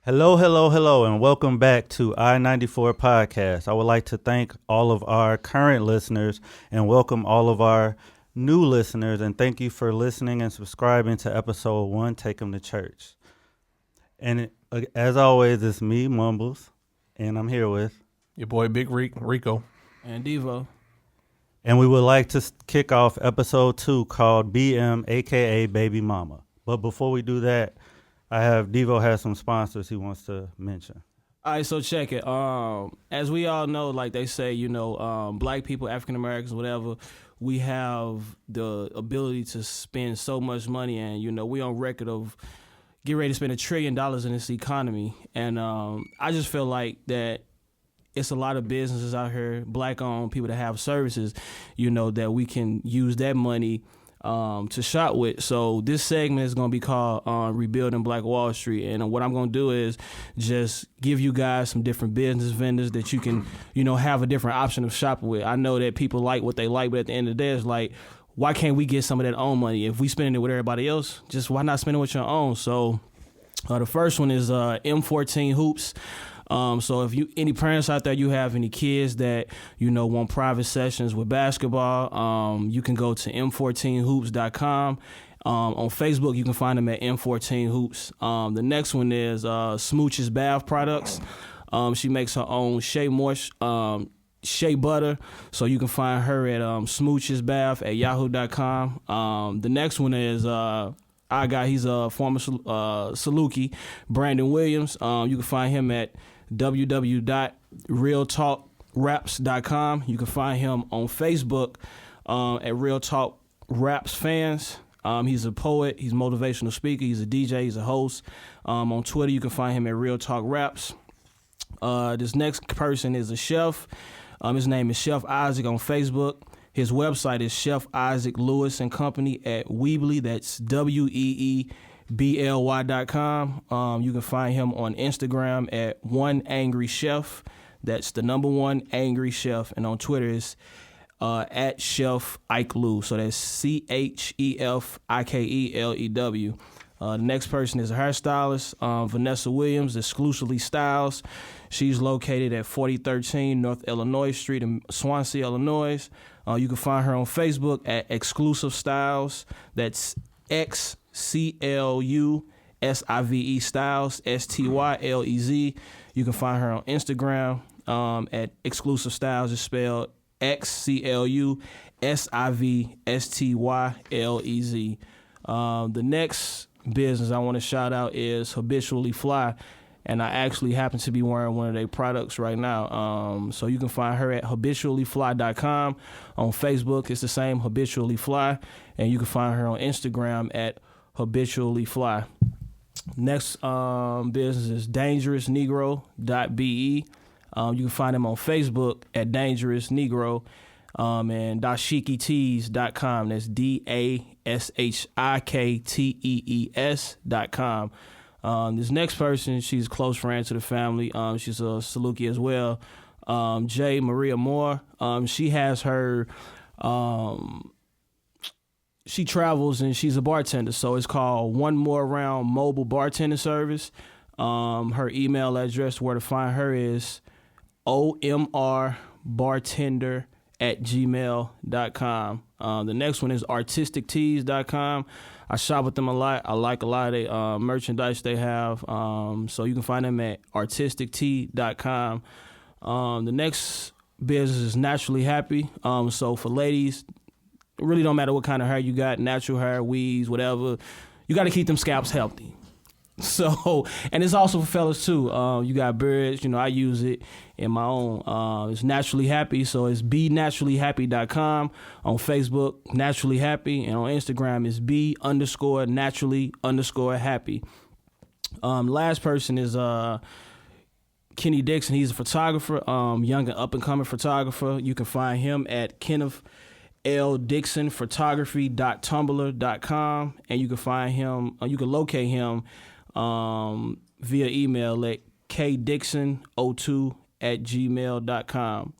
Hello, hello, hello, and welcome back to I94 Podcast. I would like to thank all of our current listeners and welcome all of our new listeners, and thank you for listening and subscribing to episode 1, Take 'em to Church. And as always, it's me, Mumbles, and I'm here with your boy Big Rico and Devo. And we would like to kick off episode 2 called BM, aka Baby Mama. But before we do that, Devo has some sponsors he wants to mention. All right, so check it. As we all know, like they say, black people, African Americans, whatever, we have the ability to spend so much money, and we on record of getting ready to spend $1 trillion in this economy. And I just feel like that it's a lot of businesses out here, black-owned people that have services, that we can use that money to shop with. So this segment is going to be called Rebuilding Black Wall Street. And what I'm going to do is just give you guys some different business vendors that you can, have a different option of shopping with. I know that people like what they like, but at the end of the day, it's like, why can't we get some of that own money? If we spending it with everybody else, just why not spend it with your own? So the first one is M14 Hoops. So if any parents out there, you have any kids that, want private sessions with basketball, you can go to m14hoops.com. On Facebook, you can find them at M14 Hoops. The next one is Smooch's Bath Products. She makes her own shea butter. So you can find her at Smooch's Bath at yahoo.com. The next one is he's a former Saluki, Brandon Williams. You can find him at www.realtalkraps.com. You can find him on Facebook at Real Talk Raps Fans. He's a poet, he's a motivational speaker, he's a DJ, he's a host. On Twitter, you can find him at Real Talk Raps. This next person is a chef. His name is Chef Isaac on Facebook. His website is Chef Isaac Lewis and Company at Weebly. That's WEEBLY.com. You can find him on Instagram at One Angry Chef. That's the number one Angry Chef. And on Twitter is at Chef Ike Lew. So that's CHEFIKELEW. The next person is a hairstylist, Vanessa Williams, Exclusively Styles. She's located at 4013 North Illinois Street in Swansea, Illinois. You can find her on Facebook at Exclusive Styles. That's XCLUSIVE Styles, STYLEZ. You can find her on Instagram at Exclusive Styles. It's spelled XCLUSIVE STYLEZ. The next business I want to shout out is Habitually Fly, and I actually happen to be wearing one of their products right now. So you can find her at habituallyfly.com. On Facebook, it's the same, Habitually Fly, and you can find her on Instagram at Habitually Fly. Next business is dangerousnegro.be. You can find him on Facebook at Dangerous Negro, and dashikitees.com. That's DASHIKTEES.com. This next person, she's a close friend to the family. She's a Saluki as well. J. Maria Moore. She has her, she travels and she's a bartender. So it's called One More Round Mobile Bartending Service. Her email address where to find her is omrbartender@gmail.com. The next one is artistictees.com. I shop with them a lot. I like a lot of the merchandise they have. So you can find them at artistictee.com. The next business is Naturally Happy. So for ladies, it really don't matter what kind of hair you got, natural hair, weaves, whatever. You got to keep them scalps healthy. So, and it's also for fellas too. You got beards, I use it in my own. It's Naturally Happy, so it's benaturallyhappy.com. On Facebook, Naturally Happy, and on Instagram is be_naturally_happy. Last person is Kenny Dixon. He's a photographer, young and up and coming photographer. You can find him at KennethLDixonPhotography.tumblr.com, and you can find him. You can locate him via email at kdixon02@gmail.com.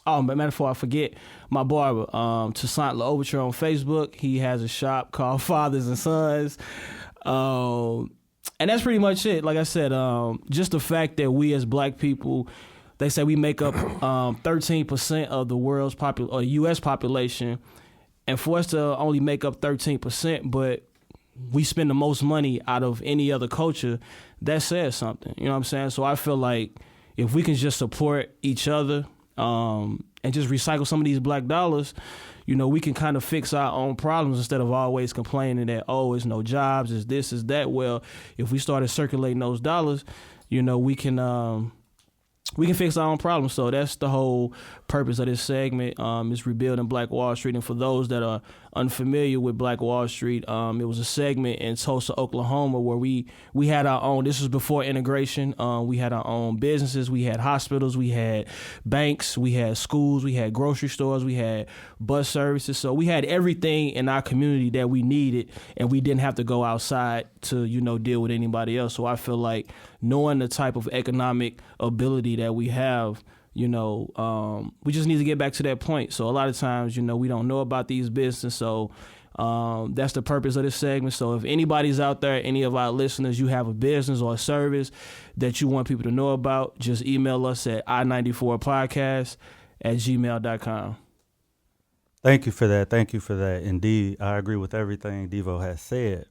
Matter of fact, I forget my barber, Toussaint L'Overture on Facebook. He has a shop called Fathers and Sons. And that's pretty much it. Like I said, just the fact that we as black people, they say we make up 13% of the world's or U.S. population, and for us to only make up 13%, but we spend the most money out of any other culture, that says something. You know what I'm saying? So I feel like if we can just support each other and just recycle some of these black dollars, you know, we can kind of fix our own problems instead of always complaining that, oh, it's no jobs, it's this, it's that. Well, if we started circulating those dollars, you know, we can fix our own problems. So that's the whole purpose of this segment, is rebuilding Black Wall Street. And for those that are unfamiliar with Black Wall Street, it was a segment in Tulsa, Oklahoma, where we had our own, this was before integration, we had our own businesses, we had hospitals, we had banks, we had schools, we had grocery stores, we had bus services. So we had everything in our community that we needed, and we didn't have to go outside to, you know, deal with anybody else. So I feel like knowing the type of economic ability that we have, you know, we just need to get back to that point. So a lot of times, you know, we don't know about these businesses. So that's the purpose of this segment. So if anybody's out there, any of our listeners, you have a business or a service that you want people to know about, just email us at I94podcast@gmail.com. Thank you for that. Thank you for that. Indeed, I agree with everything Devo has said.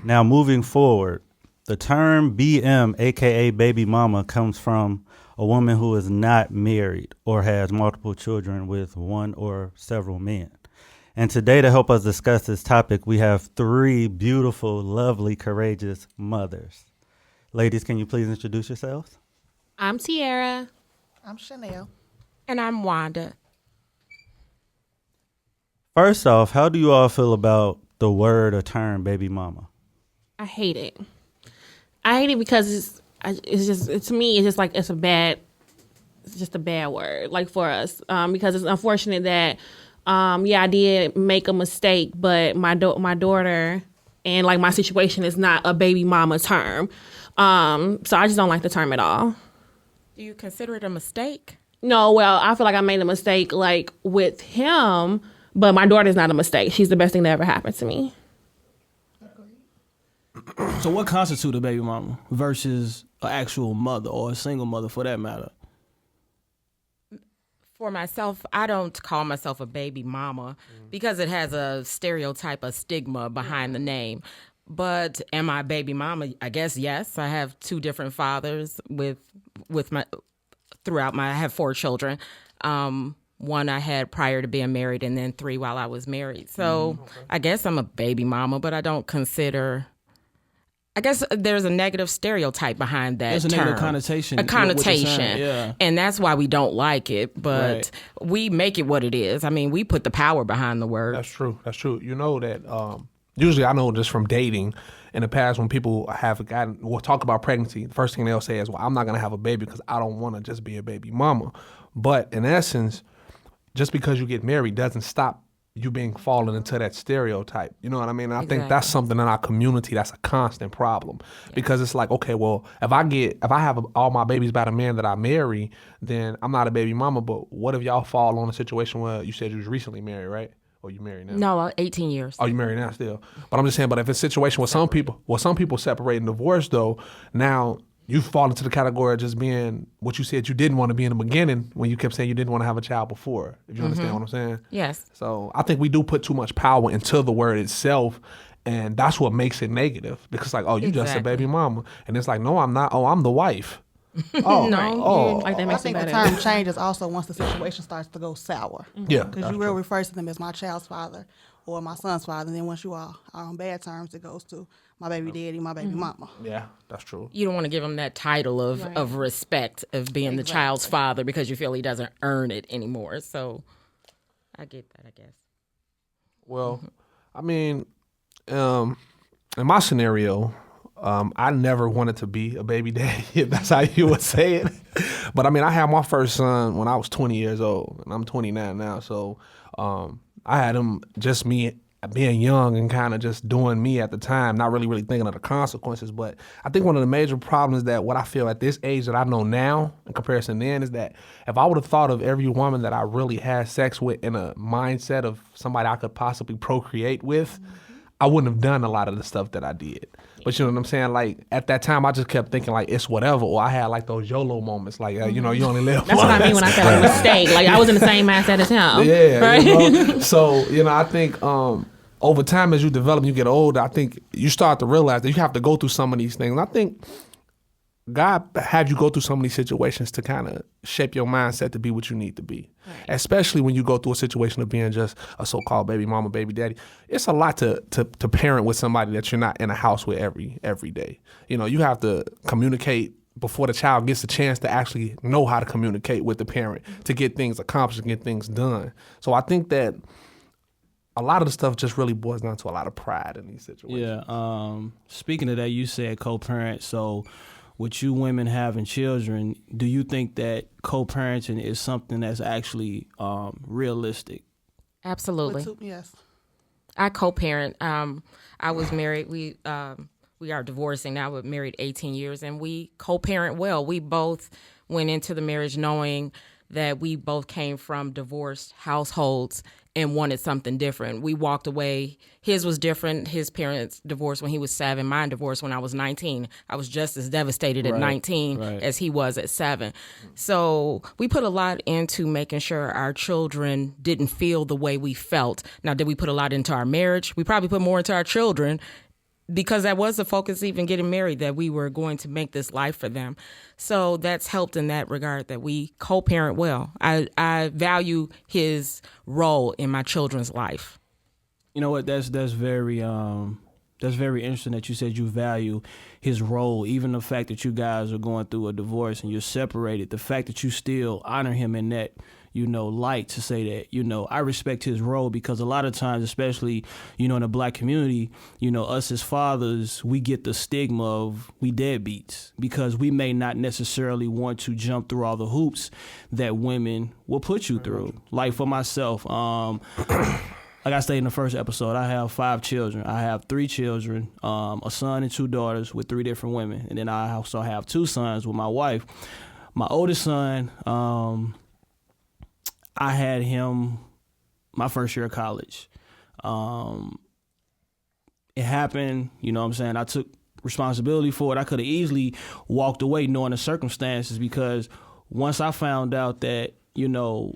Now, moving forward, the term BM, aka baby mama, comes from a woman who is not married or has multiple children with one or several men. And today, to help us discuss this topic, we have three beautiful, lovely, courageous mothers. Ladies, can you please introduce yourselves? I'm Tiara. I'm Chanel. And I'm Wanda. First off, how do you all feel about the word or term baby mama? I hate it. I hate it because to me, it's just like it's just a bad word, like for us, because it's unfortunate that, I did make a mistake, but my daughter and like my situation is not a baby mama term, so I just don't like the term at all. Do you consider it a mistake? No, well, I feel like I made a mistake like with him, but my daughter's not a mistake. She's the best thing that ever happened to me. So what constitutes a baby mama versus an actual mother or a single mother for that matter? For myself, I don't call myself a baby mama because it has a stereotype, a stigma behind the name. But am I a baby mama? I guess yes. I have two different fathers I have 4 children. One I had prior to being married, and then 3 while I was married. So I guess I'm a baby mama, but I don't consider. I guess there's a negative stereotype behind that There's a term. negative connotation. A connotation. Yeah. And that's why we don't like it, but we make it what it is. I mean, we put the power behind the word. That's true. That's true. You know that usually I know just from dating in the past when people will talk about pregnancy, the first thing they'll say is, well, I'm not going to have a baby because I don't want to just be a baby mama. But in essence, just because you get married doesn't stop you being fallen into that stereotype. You know what I mean? And I think that's something in our community that's a constant problem because it's like, okay, well, if I have all my babies by the man that I marry, then I'm not a baby mama. But what if y'all fall on a situation where you said you was recently married, right? Or you married now? No, 18 years. Oh, you married now still. But I'm just saying, but if it's a situation where some people separate and divorce though, now you fall into the category of just being what you said you didn't want to be in the beginning when you kept saying you didn't want to have a child before, if you understand what I'm saying. Yes. So I think we do put too much power into the word itself, and that's what makes it negative. Because like, oh, you just a baby mama. And it's like, no, I'm not. Oh, I'm the wife. Oh, No, like that I makes it think the better. term changes also once the situation starts to go sour. Yeah. Because you will refer to them as my child's father or my son's father. And then once you are on bad terms, it goes to my baby daddy, my baby mama. Yeah, that's true. You don't want to give him that title of respect of being the child's father because you feel he doesn't earn it anymore. So I get that, I guess. Well, I mean, in my scenario, I never wanted to be a baby daddy, if that's how you would say it. But I mean, I had my first son when I was 20 years old, and I'm 29 now. So I had him just me being young and kind of just doing me at the time, not really thinking of the consequences. But I think one of the major problems that what I feel at this age that I know now in comparison then is that if I would have thought of every woman that I really had sex with in a mindset of somebody I could possibly procreate with, I wouldn't have done a lot of the stuff that I did. But you know what I'm saying? Like at that time, I just kept thinking like it's whatever. Or I had like those YOLO moments, like you know, you only live. That's what I mean when I said like mistake. Like I was in the same mindset as him. Yeah, right. You know? So you know, I think over time as you develop, you get older. I think you start to realize that you have to go through some of these things. And I think God had you go through some of these situations to kind of shape your mindset to be what you need to be. Right. Especially when you go through a situation of being just a so-called baby mama, baby daddy. It's a lot to parent with somebody that you're not in a house with every day. You know, you have to communicate before the child gets a chance to actually know how to communicate with the parent to get things accomplished and get things done. So I think that a lot of the stuff just really boils down to a lot of pride in these situations. Yeah. Speaking of that, you said co-parent. So with you women having children, do you think that co-parenting is something that's actually realistic? Absolutely. Yes. I co-parent. I was married. We are divorcing now, but married 18 years, and we co-parent well. We both went into the marriage knowing that we both came from divorced households and wanted something different. We walked away. His was different. His parents divorced when he was 7. Mine divorced when I was 19. I was just as devastated at 19 as he was at 7. So we put a lot into making sure our children didn't feel the way we felt. Now, did we put a lot into our marriage? We probably put more into our children, because that was the focus even getting married, that we were going to make this life for them. So that's helped in that regard, that we co-parent well. I value his role in my children's life. You know what? That's very interesting that you said you value his role, even the fact that you guys are going through a divorce and you're separated. The fact that you still honor him in that, you know, light, to say that, you know, I respect his role, because a lot of times, especially, you know, in the black community, you know, us as fathers, we get the stigma of we deadbeats, because we may not necessarily want to jump through all the hoops that women will put you through. Like for myself, like I stated in the first episode, I have 5 children. I have 3 children, a son and 2 daughters with 3 different women. And then I also have 2 sons with my wife. My oldest son, I had him my first year of college. It happened, you know what I'm saying? I took responsibility for it. I could have easily walked away knowing the circumstances, because once I found out that, you know,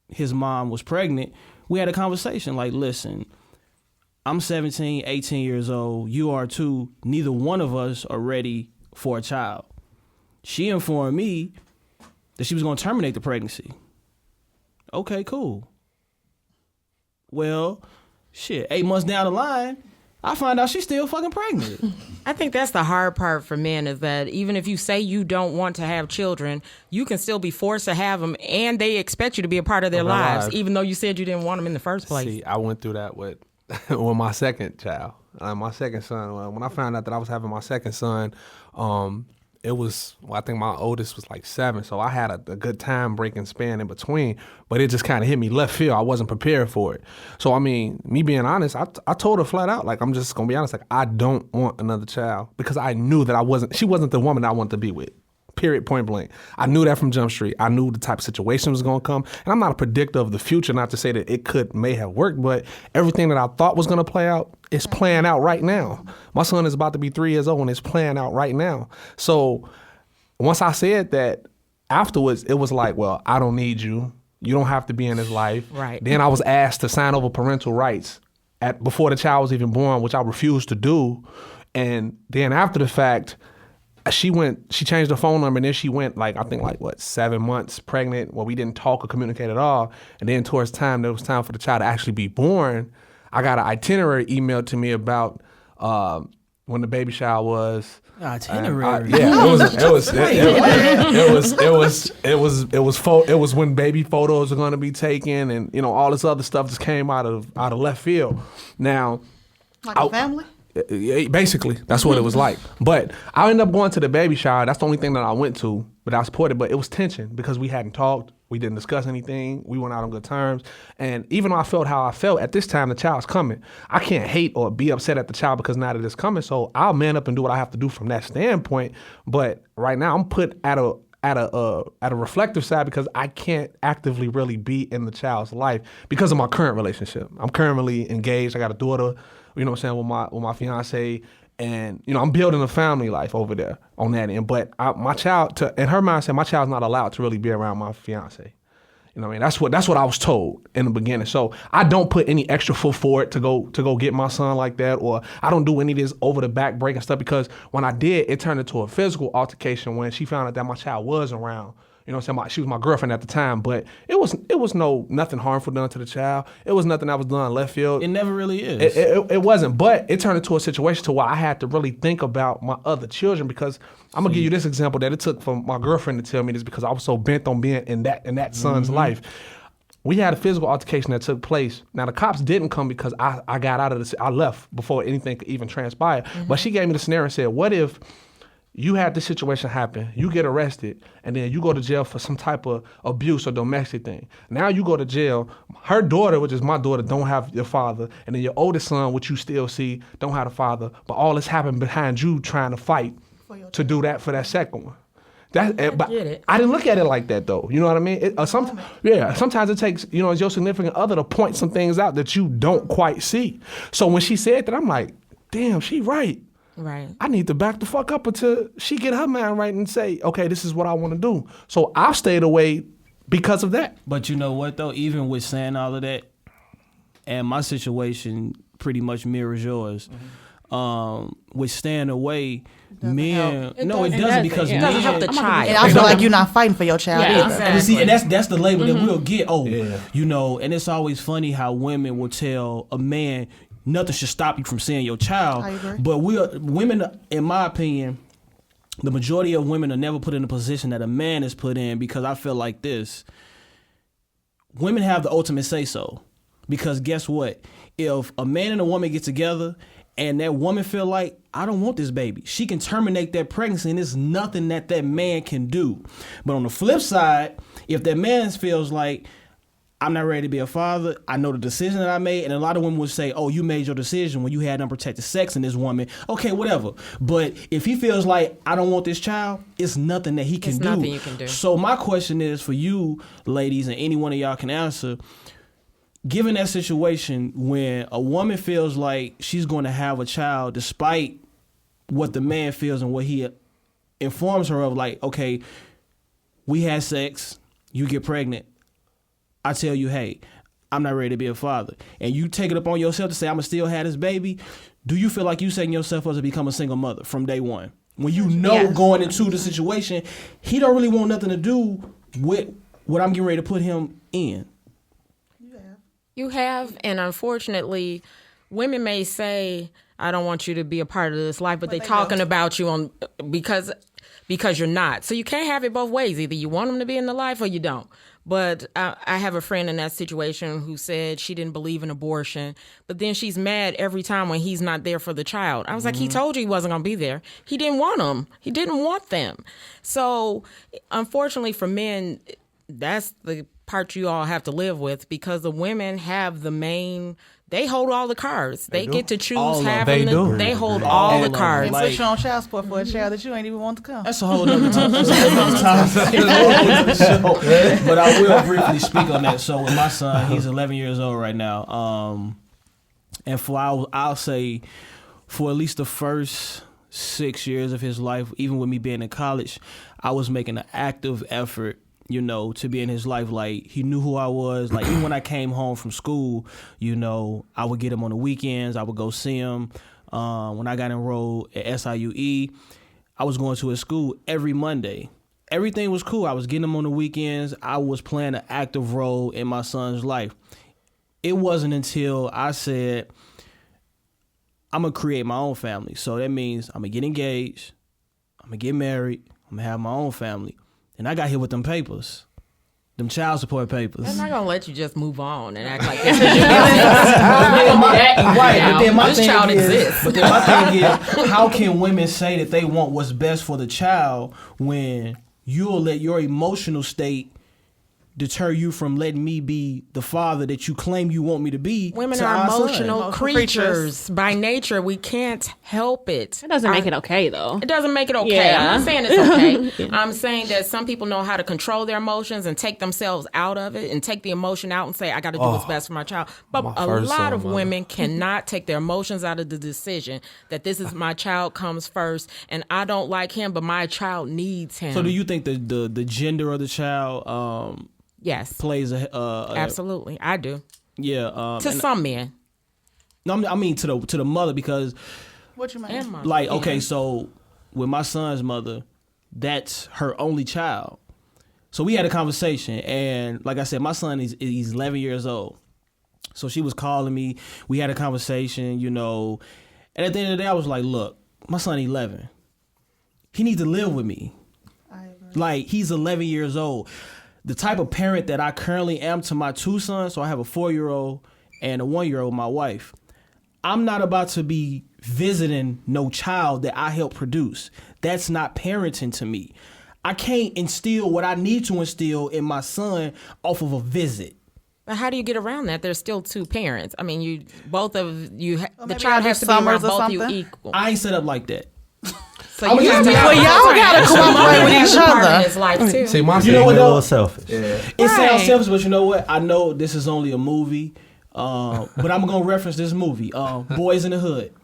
his mom was pregnant, we had a conversation like, listen, I'm 17, 18 years old. You are too. Neither one of us are ready for a child. She informed me that she was going to terminate the pregnancy. Okay, cool. Well, shit, 8 months down the line, I find out she's still fucking pregnant. I think that's the hard part for men, is that even if you say you don't want to have children, you can still be forced to have them, and they expect you to be a part of their lives, even though you said you didn't want them in the first place. See, I went through that with with my second child, my second son. When I found out that I was having my second son, it was, well, I think my oldest was like 7, so I had a good time breaking span in between, but it just kind of hit me left field. I wasn't prepared for it. So, I mean, me being honest, I told her flat out, like, I'm just going to be honest, like, I don't want another child, because I knew that she wasn't the woman I wanted to be with. Period, point blank. I knew that from Jump Street. I knew the type of situation was going to come. And I'm not a predictor of the future, not to say that it may have worked, but everything that I thought was going to play out is playing out right now. My son is about to be 3 years old, and it's playing out right now. So once I said that, afterwards, it was like, well, I don't need you. You don't have to be in his life. Right. Then I was asked to sign over parental rights before the child was even born, which I refused to do. And then after the fact, she changed her phone number, and then she went 7 months pregnant. Well, we didn't talk or communicate at all. And then towards time, there was time for the child to actually be born. I got an itinerary emailed to me about when the baby shower was. Itinerary. It was when baby photos were going to be taken, and you know, all this other stuff just came out of left field. Now, like a family. Basically, that's what it was like. But I ended up going to the baby shower. That's the only thing that I went to, but I supported. But it was tension because we hadn't talked. We didn't discuss anything. We went out on good terms. And even though I felt how I felt, at this time, the child's coming. I can't hate or be upset at the child because now that it's coming. So I'll man up and do what I have to do from that standpoint. But right now, I'm put at a reflective side because I can't actively really be in the child's life because of my current relationship. I'm currently engaged. I got a daughter. you know what I'm saying, with my fiance, and I'm building a family life over there on that end. But my child, in her mindset, my child's not allowed to really be around my fiance. You know what I mean? That's what I was told in the beginning. So I don't put any extra foot forward to go get my son like that, or I don't do any of this over the back breaking stuff, because when I did, it turned into a physical altercation when she found out that my child was around. You know what I'm saying? She was my girlfriend at the time, but it was nothing harmful done to the child. It was nothing that was done left field. It never really is. It wasn't, but it turned into a situation to where I had to really think about my other children, because I'm gonna give you this example that it took for my girlfriend to tell me this, because I was so bent on being in that son's life. We had a physical altercation that took place. Now the cops didn't come because I got out of this. I left before anything could even transpire. But she gave me the scenario and said, "What if you had this situation happen, you get arrested, and then you go to jail for some type of abuse or domestic thing. Now you go to jail, her daughter, which is my daughter, don't have your father, and then your oldest son, which you still see, don't have a father, but all this happened behind you trying to fight to do that for that second one." But I didn't look at it like that, though. You know what I mean? Sometimes it takes, as your significant other to point some things out that you don't quite see. So when she said that, I'm like, damn, she right. Right. I need to back the fuck up until she get her mind right and say, okay, this is what I want to do. So I stayed away because of that. But you know what, though? Even with saying all of that, and my situation pretty much mirrors yours, with staying away, men... No, it doesn't, because it doesn't help the child. And I feel like you're not fighting for your child either. Exactly. And see, and that's the label that we'll get. And it's always funny how women will tell a man, nothing should stop you from seeing your child. I agree. But women, in my opinion, the majority of women are never put in a position that a man is put in, because I feel like this. Women have the ultimate say-so. Because guess what? If a man and a woman get together and that woman feel like, I don't want this baby, she can terminate that pregnancy, and there's nothing that man can do. But on the flip side, if that man feels like, I'm not ready to be a father, I know the decision that I made, and a lot of women would say, oh, you made your decision when you had unprotected sex in this woman. Okay, whatever. But if he feels like, I don't want this child, it's nothing that he can do. Nothing you can do. So my question is for you, ladies, and any one of y'all can answer, given that situation when a woman feels like she's going to have a child despite what the man feels and what he informs her of, like, okay, we had sex, you get pregnant, I tell you, hey, I'm not ready to be a father, and you take it upon yourself to say, I'm going to still have this baby, do you feel like you setting yourself up to become a single mother from day one? When you know going into the situation, he don't really want nothing to do with what I'm getting ready to put him in. You have, and unfortunately, women may say, I don't want you to be a part of this life, but they're talking about you because you're not. So you can't have it both ways. Either you want them to be in the life or you don't. But I have a friend in that situation who said she didn't believe in abortion, but then she's mad every time when he's not there for the child. I was like, he told you he wasn't going to be there. He didn't want them. He didn't want them. So unfortunately for men, that's the part you all have to live with, because the women have they hold all the cards. They get to choose having they hold all the cards. And put you on child support for a child that you ain't even want to come. That's a whole other time. But I will briefly speak on that. So with my son, he's 11 years old right now. And I'll say for at least the first 6 years of his life, even with me being in college, I was making an active effort, to be in his life. Like, he knew who I was. Like, even when I came home from school, I would get him on the weekends. I would go see him. When I got enrolled at SIUE, I was going to his school every Monday. Everything was cool. I was getting him on the weekends. I was playing an active role in my son's life. It wasn't until I said, I'm going to create my own family. So that means I'm going to get engaged. I'm going to get married. I'm going to have my own family. And I got hit with them papers, them child support papers. I'm not gonna let you just move on and act like this. But then my this thing child is, exists. But then my thing is, how can women say that they want what's best for the child when you'll let your emotional state deter you from letting me be the father that you claim you want me to be. Women to are our son. emotional creatures by nature. We can't help it. It doesn't make it okay, though. It doesn't make it okay. Yeah. I'm not saying it's okay. I'm saying that some people know how to control their emotions and take themselves out of it and take the emotion out and say, I got to do what's best for my child. But a lot of women cannot take their emotions out of the decision that this is my child comes first and I don't like him, but my child needs him. So do you think the gender of the child yes. plays Absolutely. I do. Yeah. To some men. No, I mean to the mother, because What you mean? like, okay, so with my son's mother, that's her only child. So we had a conversation, and like I said, my son he's 11 years old. So she was calling me. We had a conversation, you know, and at the end of the day, I was like, look, my son 11. He needs to live with me. I agree. Like, he's 11 years old. The type of parent that I currently am to my two sons, so I have a 4-year-old and a 1-year-old, my wife, I'm not about to be visiting no child that I helped produce. That's not parenting to me. I can't instill what I need to instill in my son off of a visit. But how do you get around that? There's still two parents. I mean, the maybe child every has to be around summers or both you something? equal. I ain't set up like that. So you have to Well, y'all gotta cooperate with each other. in his life too. See, my You know what, a though? little selfish. It sounds selfish, but you know what? I know this is only a movie, but I'm going to reference this movie, Boys in the Hood.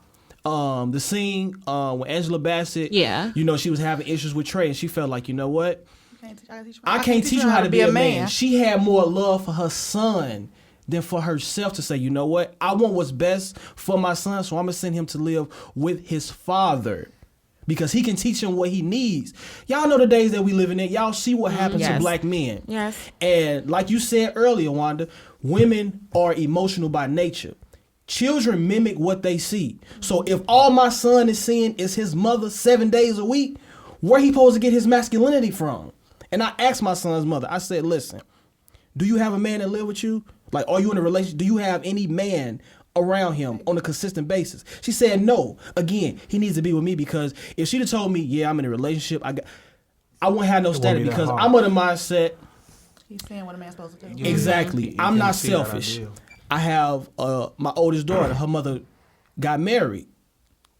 The scene when Angela Bassett, you know, she was having issues with Trey, and she felt like, you know what? I can't teach you how to be a man. She had more love for her son than for herself to say, you know what? I want what's best for my son, so I'm going to send him to live with his father because he can teach him what he needs. Y'all know the days that we living in. Y'all see what happens to black men. Yes. And like you said earlier, Wanda, women are emotional by nature. Children mimic what they see. So if all my son is seeing is his mother 7 days a week, where he supposed to get his masculinity from? And I asked my son's mother, I said, listen, do you have a man that live with you? Like, are you in a relationship? Do you have any man around him on a consistent basis? She said no. Again, he needs to be with me, because if she'd have told me, yeah, I'm in a relationship, I won't have no status, because I'm of the mindset. He's saying what a man's supposed to do. Exactly. I'm not selfish. I have my oldest daughter. Her mother got married.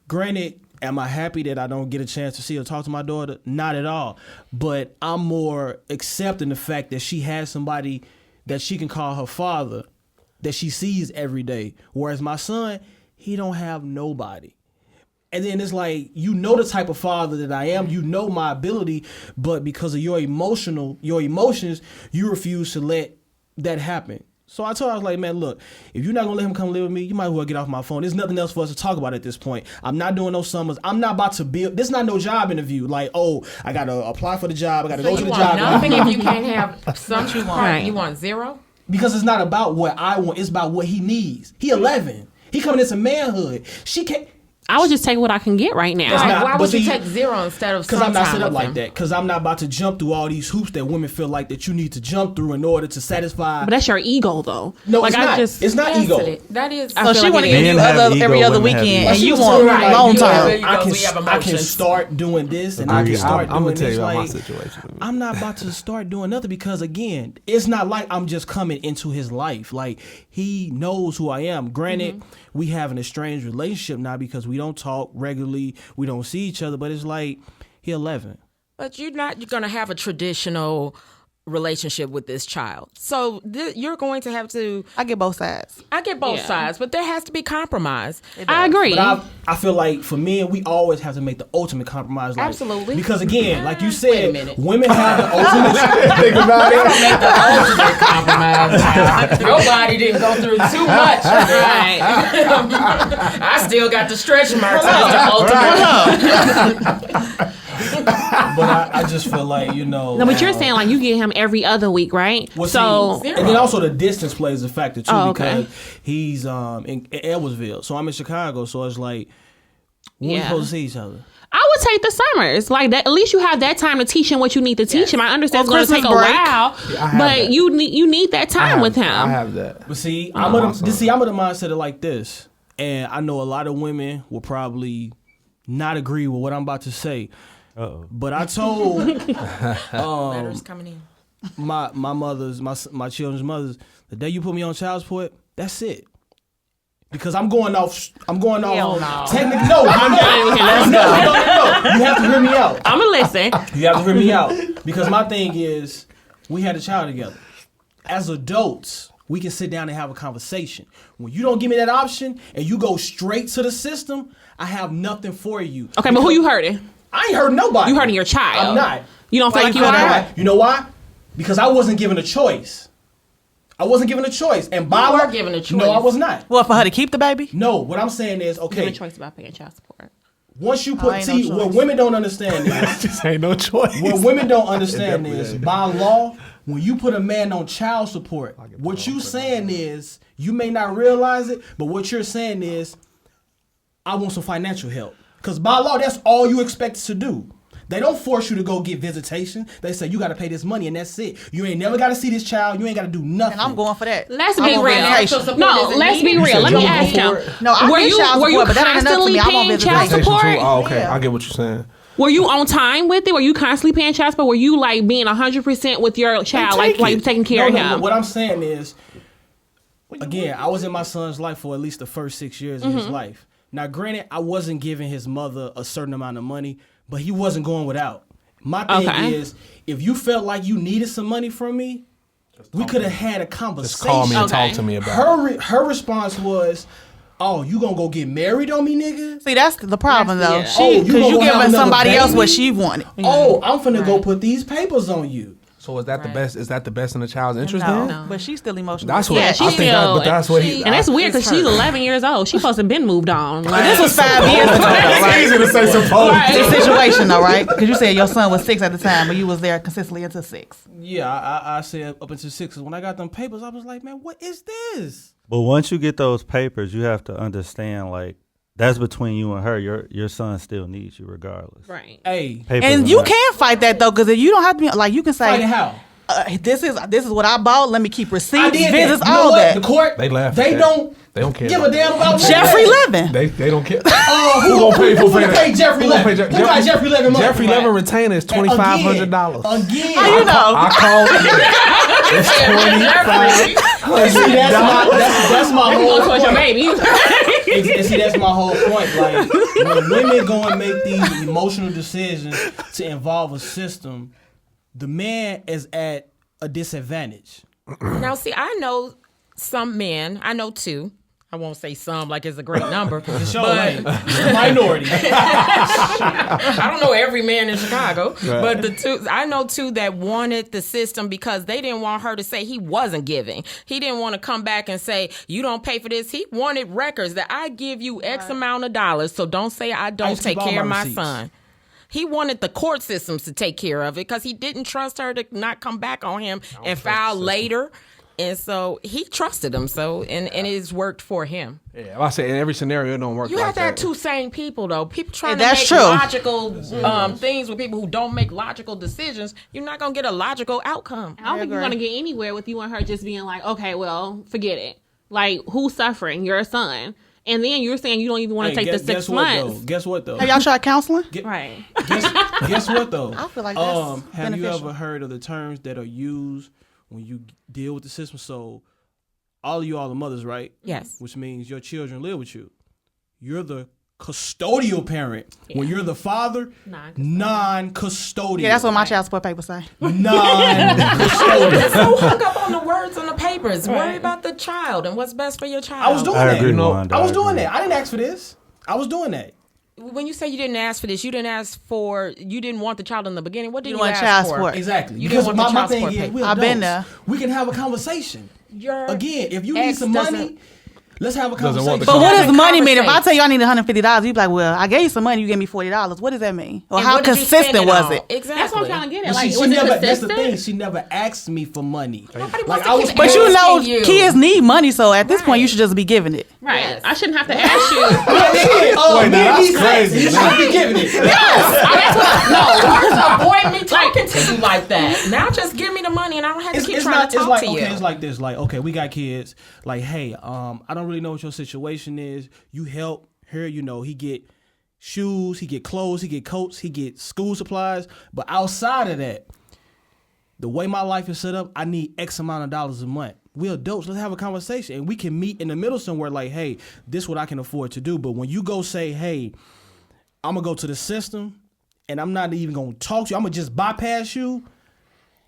Granted, am I happy that I don't get a chance to see or talk to my daughter? Not at all. But I'm more accepting the fact that she has somebody that she can call her father, that she sees every day. Whereas my son, he don't have nobody. And then it's like, you know the type of father that I am, you know my ability, but because of your emotions, you refuse to let that happen. So I told her, I was like, man, look, if you're not going to let him come live with me, you might as well get off my phone. There's nothing else for us to talk about at this point. I'm not doing no summers. I'm not about to build. This is not no job interview. Like, oh, I got to apply for the job. I got to go to the job. Nothing if you can't have something you want. Right. You want zero? Because it's not about what I want. It's about what he needs. He 11. He coming into manhood. She can't. I would just take what I can get right now. Why would you take zero instead of? Because I'm not set up like that. Because I'm not about to jump through all these hoops that women feel like that you need to jump through in order to satisfy. But that's your ego, though. No, like, it's not. It's not ego. That is. So she like want to give you every other weekend, and you want long term. I can start doing this, and I can start doing this. I'm like, my situation. I'm not about to start doing nothing, because again, it's not like I'm just coming into his life. Like, he knows who I am. Granted, we have an estranged relationship now because we don't talk regularly, we don't see each other, but it's like, he 11. But you're going to have a traditional relationship with this child. So you're going to have to... I get both sides. I get both sides, but there has to be compromise. I agree. But I feel like for men, we always have to make the ultimate compromise. Like, absolutely. Because again, like you said, women have the ultimate... Think about it. They don't make the ultimate compromise. Nobody didn't go through too much. Right. I still got the stretch marks. But I just feel like, you know... No, but you're saying like you get him every other week, right? Well, so and then also the distance plays a factor too, because he's in Edwardsville, so I'm in Chicago, so it's like, when we supposed to see each other? I would take the summers like that. At least you have that time to teach him what you need to teach him. I understand it's going to take a while, but you need that time with him. I have that. But see, I'm of the mindset of like this, and I know a lot of women will probably not agree with what I'm about to say. Uh-oh. But I told letters coming in. my mother's, my children's mothers, the day you put me on child support, that's it. Because I'm going off. Hell no. Technically, no. You have to hear me out. I'm gonna listen. You have to hear me out. Because my thing is, we had a child together. As adults, we can sit down and have a conversation. When you don't give me that option and you go straight to the system, I have nothing for you. Okay, but who you hurting? I ain't hurting nobody. You hurting your child. I'm not. You don't feel like you know are? why? You know why? Because I wasn't given a choice. I wasn't given a choice. And by You law, were given a choice. No, I was not. Well, for her to keep the baby? No, what I'm saying is, You have okay, a choice about paying child support. once you put, ain't see, no what choice. women don't understand is, Just ain't no choice. what women don't understand definitely is, ain't. by law, when you put a man on child support, what you saying is, you may not realize it, but what you're saying is, I want some financial help. Because by law, that's all you expected to do. They don't force you to go get visitation. They say you got to pay this money and that's it. You ain't never got to see this child. You ain't got to do nothing. And I'm going for that. Let's I be want real. visitation. No, let's be real. Let me ask him. No, I were get you child were you support, but that ain't enough to constantly me. I want paying child visitation. support? Oh, okay. Yeah. I get what you're saying. Were you on time with it? Were you constantly paying child support? Were you like being 100% with your child, like taking care of him? What I'm saying is, again, I was in my son's life for at least the first 6 years of his life. Now, granted, I wasn't giving his mother a certain amount of money, but he wasn't going without. My thing is, if you felt like you needed some money from me, we could have had a conversation. Just call me and Okay. talk to me about it. Her response was, "Oh, you gonna go get married on me, nigga? See, that's the problem, though. Yeah. Oh, you Because gonna you go have giving another somebody else baby? what she wanted. Oh, I'm finna go put these papers on you." So is that the best? Is that the best in the child's interest? No, then? but she's still emotional. That's what Yeah, I she's think. still- But that's what he. And that's weird because It's she's her. 11 years old. She's supposed to have been moved on. Like, This was 5 years ago, though, right? It's easy to say suppose. It's a situation, though, right? Because you said your son was 6 at the time, but you was there consistently until 6. Yeah, I said up until 6. When I got them papers, I was like, man, what is this? But once you get those papers, you have to understand, like, that's between you and her. Your son still needs you regardless. right. Hey, Papers And are you not- can fight that, though, because you don't have to be, like, you can fight it say, how? this is what I bought. Let me keep I receipts, did visits, that. You know all what? that. The court, They laugh. They at that. don't. They don't care. Give a damn about Jeffrey that. Levin. They don't care. Who gonna pay for who gonna that? pay Jeffrey Who gonna Levin? pay Who got Jeffrey Levin money? Jeffrey Levin retainer is $2,500. Again. How you know? I called it. It's 25. And see, that's my Going whole towards your point. baby. And see, that's my whole point. Like, when women go and make these emotional decisions to involve a system, the man is at a disadvantage. Now, see, I know some men. I know two. I won't say some like it's a great number. Show but like minority. I don't know every man in Chicago, but the two I know two that wanted the system because they didn't want her to say he wasn't giving. He didn't want to come back and say you don't pay for this. He wanted records that I give you X amount of dollars, so don't say I don't used to take keep all care of my my receipts. son. He wanted the court systems to take care of it because he didn't trust her to not come back on him and file later. And so he trusted him. So and it's worked for him. Yeah, I say in every scenario it don't work. You like have to have that. two sane people though. People trying Yeah, to that's make true. logical things with people who don't make logical decisions. You're not gonna get a logical outcome. I don't think you're going to get anywhere with you and her just being like, okay, well, forget it. Like, who's suffering? Your son. And then you're saying you don't even want to take the 6 months. Guess what though? Have y'all tried counseling? Right. Guess what though? I feel like that's have you beneficial. ever heard of the terms that are used when you deal with the system? So all of you are the mothers, right? Yes. Which means your children live with you. You're the custodial parent. When you're the father, non-custodial. Yeah, that's what my child support papers say. Non-custodial. So hook up on the words on the papers. Worry about the child and what's best for your child. I was doing I that. agree, You know, Wanda, I was I doing agree. that. I didn't ask for this. I was doing that. When you say you didn't ask for this, you didn't ask for. You didn't want the child in the beginning. What did You you, want ask child for? support. Exactly. You Because didn't want the my child thing support is, payment. we're I've been adults. there. We can have a conversation. Your Again, if you ex need some money, doesn't- let's have a Doesn't want conversation. the But what Doesn't does money mean? If I conversate. tell you I need $150, you be like, well, I gave you some money, you gave me $40. What does that mean? Or And how what did you spend consistent was on? it? Exactly. That's what I'm trying to get at. But Like, she was it never, that's the consistent? thing. She never asked me for money. Nobody Like, wants I to was keep But you know, asking you. kids need money, so at this point, you Right. should just be giving it. Right. Yes. I shouldn't have to ask you. Wait, now that's crazy. You should be giving it. Avoid me talking to you like that. Now just give me the money and I don't have to keep trying to talk like, to you. okay, it's like this. Like, okay, we got kids. Like, hey, I don't really know what your situation is. You help here, you know, he get shoes, he get clothes, he get coats, he get school supplies. But outside of that, the way my life is set up, I need X amount of dollars a month. We're adults. Let's have a conversation, and we can meet in the middle somewhere. Like, hey, this is what I can afford to do. But when you go say, hey, I'm gonna go to the system, and I'm not even gonna talk to you. I'm gonna just bypass you.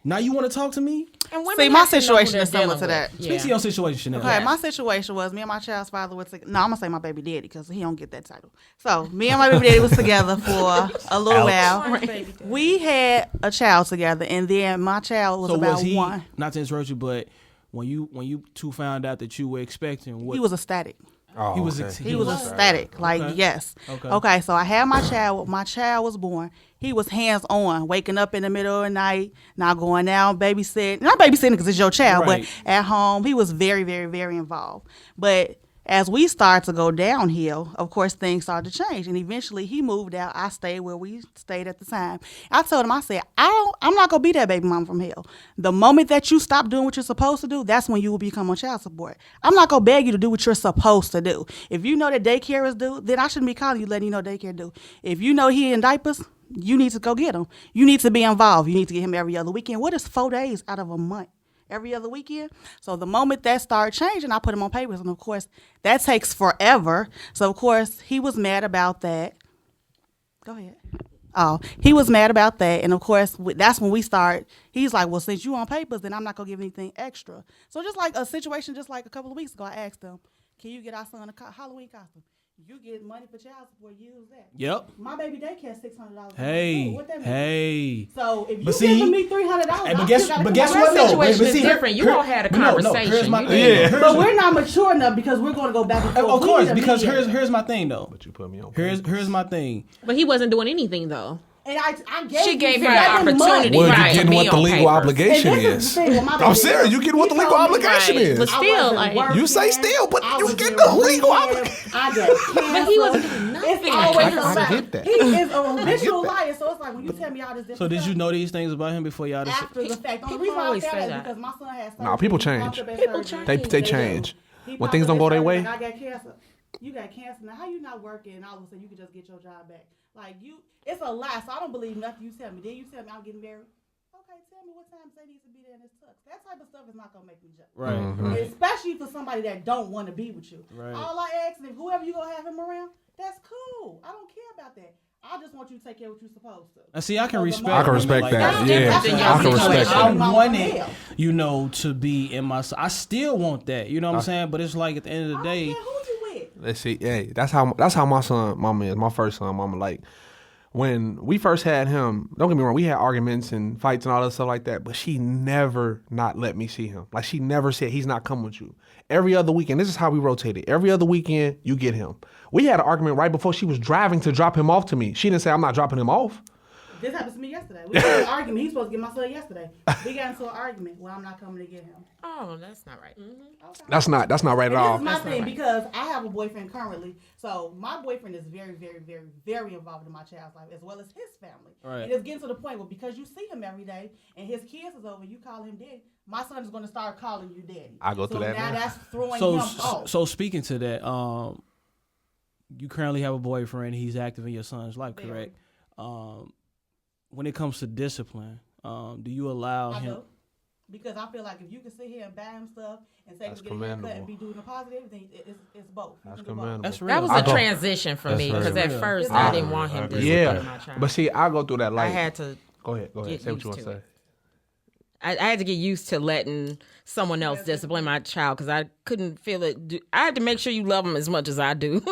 Now you want to talk to me? And women See, my have to know who situation they're is similar dealing to that. with. Speak Yeah. to your situation, Chanel. Okay, my situation was me and my child's father were together. No, I'm gonna say my baby daddy because he don't get that title. So me and my baby daddy was together for a little while. We had a child together, and then my child was So about was he? 1. Not to interrupt you, but when you two found out that you were expecting, what He was ecstatic. Oh, he was okay. He was ecstatic. Like, Okay. yes. Okay. Okay, so I had my child. My child was born. He was hands-on, waking up in the middle of the night, not going out, babysitting. Not babysitting because it's your child, Right. but at home, he was very, very, very involved. But as we started to go downhill, of course, things started to change. And eventually, he moved out. I stayed where we stayed at the time. I told him, I said, I'm not going to be that baby mama from hell. The moment that you stop doing what you're supposed to do, that's when you will become on child support. I'm not going to beg you to do what you're supposed to do. If you know that daycare is due, then I shouldn't be calling you letting you know daycare due. If you know he in diapers, you need to go get him. You need to be involved. You need to get him every other weekend. What is 4 days out of a month? Every other weekend. So the moment that started changing, I put him on papers. And of course, that takes forever. So of course, he was mad about that. Go ahead. Oh, he was mad about that. And of course, that's when we start. He's like, well, since you on papers, then I'm not going to give anything extra. So just like a situation, just like a couple of weeks ago, I asked him, can you get our son a Halloween costume? You get money for child support, use that. Yep. My baby daycare $600. Hey, what that mean? hey. So if you But see- giving me $300, Hey, but guess what? That though? situation But is see, different. You all had a conversation. Here's my You thing. did. Here's- But we're not mature enough because we're going to go back and forth. of We course, need a because mediator. here's my thing though. But you put me on. Here's my thing. But he wasn't doing anything though. And I gave She you gave him the 7 months. opportunity. Well, Right, you're getting to what be the on legal papers. obligation And this is is. the thing with my I'm baby serious. daddy. You get what the He legal told me, obligation right, is. but still, I wasn't like- working. You say still, but I you was get in the legal rehab. obligation. I got cancer. But he wasn't doing nothing. It's always I about. get that. He is a habitual that. liar. So it's like when you tell me all this different So did you stuff, know these things about him before y'all? after the fact? The only People reason I always found say that is that. because my son has surgery. Nah, people He change. popped up at People surgery. change. They do. change. He When popped things up don't at go their surgery, way. like, I got cancer. You got cancer now. How you not working? And all of a sudden you can just get your job back. Like you, it's a lie. So I don't believe nothing you tell me. Then you tell me I'm getting married. Okay, tell me what time Say needs to be there in his tux. That type of stuff is not gonna make me jump. Right. Mm-hmm. Right. Especially for somebody that don't want to be with you. Right. All I ask is if whoever you gonna have him around, that's cool. I don't care about that. I just want you to take care of what you're supposed to. And see, I can So the respect. moment- I can respect like that. That's Yeah, different than your I can respect situation. I that. wanted, you know, to be in my. I still want that. You know what I'm saying? But it's like at the end of the I don't day, care who you with. Let's see. Hey, that's how my son mama is. My first son mama. Like when we first had him, don't get me wrong, we had arguments and fights and all that stuff like that, but she never not let me see him. Like she never said he's not coming with you. Every other weekend, this is how we rotated. Every other weekend, you get him. We had an argument right before she was driving to drop him off to me. She didn't say I'm not dropping him off. This happened to me yesterday. We had an argument. He's supposed to get my son yesterday. We got into an argument. Well, I'm not coming to get him. Oh, that's not right. That's not right at And all. this is my thing because I have a boyfriend currently. So my boyfriend is very, very, very, very involved in my child's life as well as his family. Right. And it's getting to the point where because you see him every day and his kids is over, you call him daddy. My son is going to start calling you daddy. I go through that now. now. That's throwing so him off. so speaking to that, you currently have a boyfriend. He's active in your son's life, Very. correct? When it comes to discipline, do you allow I him? do. Because I feel like if you can sit here and buy him stuff and say That's get a haircut commendable. and be doing the positive, then it's both. You That's can do both. commendable. That's real. That was I a go- transition for me That's because very at real. first I I didn't want him to Yeah, discipline my child. but see, I go through that I like. had to Go ahead. get Say what used you want to to say. it. I had to get used to letting someone else discipline my child because I couldn't feel it. I had to make sure you love him as much as I do,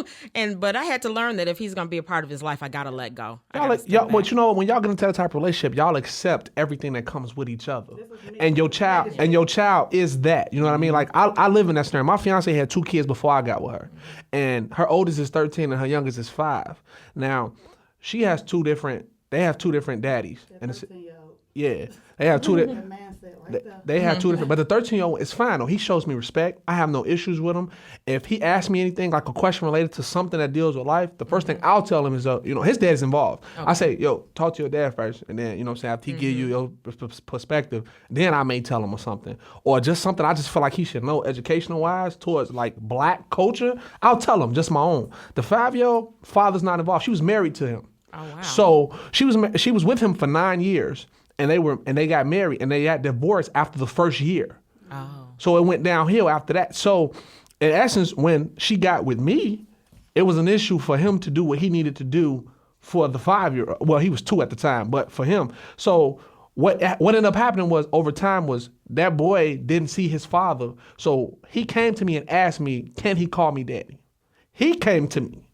but I had to learn that if he's gonna be a part of his life, I gotta let go. But you know, when y'all get into that type of relationship, y'all accept everything that comes with each other, and your child is that. You know what I mean? Like I live in that scenario. My fiance had 2 kids before I got with her, and her oldest is 13 and her youngest is 5. Now, she has 2 different. They have 2 different daddies, and it's, 13-year-old. yeah, they have 2. That mindset right there. They have 2 different, but the 13-year-old is fine though. He shows me respect. I have no issues with him. If he asks me anything, like a question related to something that deals with life, the first thing I'll tell him is, his dad's involved. I say, talk to your dad first, and then, after he give you your perspective, then I may tell him or something. Or just something I just feel like he should know educational-wise towards, like, black culture, I'll tell him, just my own. The 5-year-old, father's not involved. She was married to him. Oh wow. So she was with him for 9 years. and they got married, and they got divorced after the first year. Oh. So it went downhill after that. So in essence, when she got with me, it was an issue for him to do what he needed to do for the 5-year. Well, he was 2 at the time, but for him. So what ended up happening was over time was that boy didn't see his father. So he came to me and asked me, can he call me daddy? He came to me.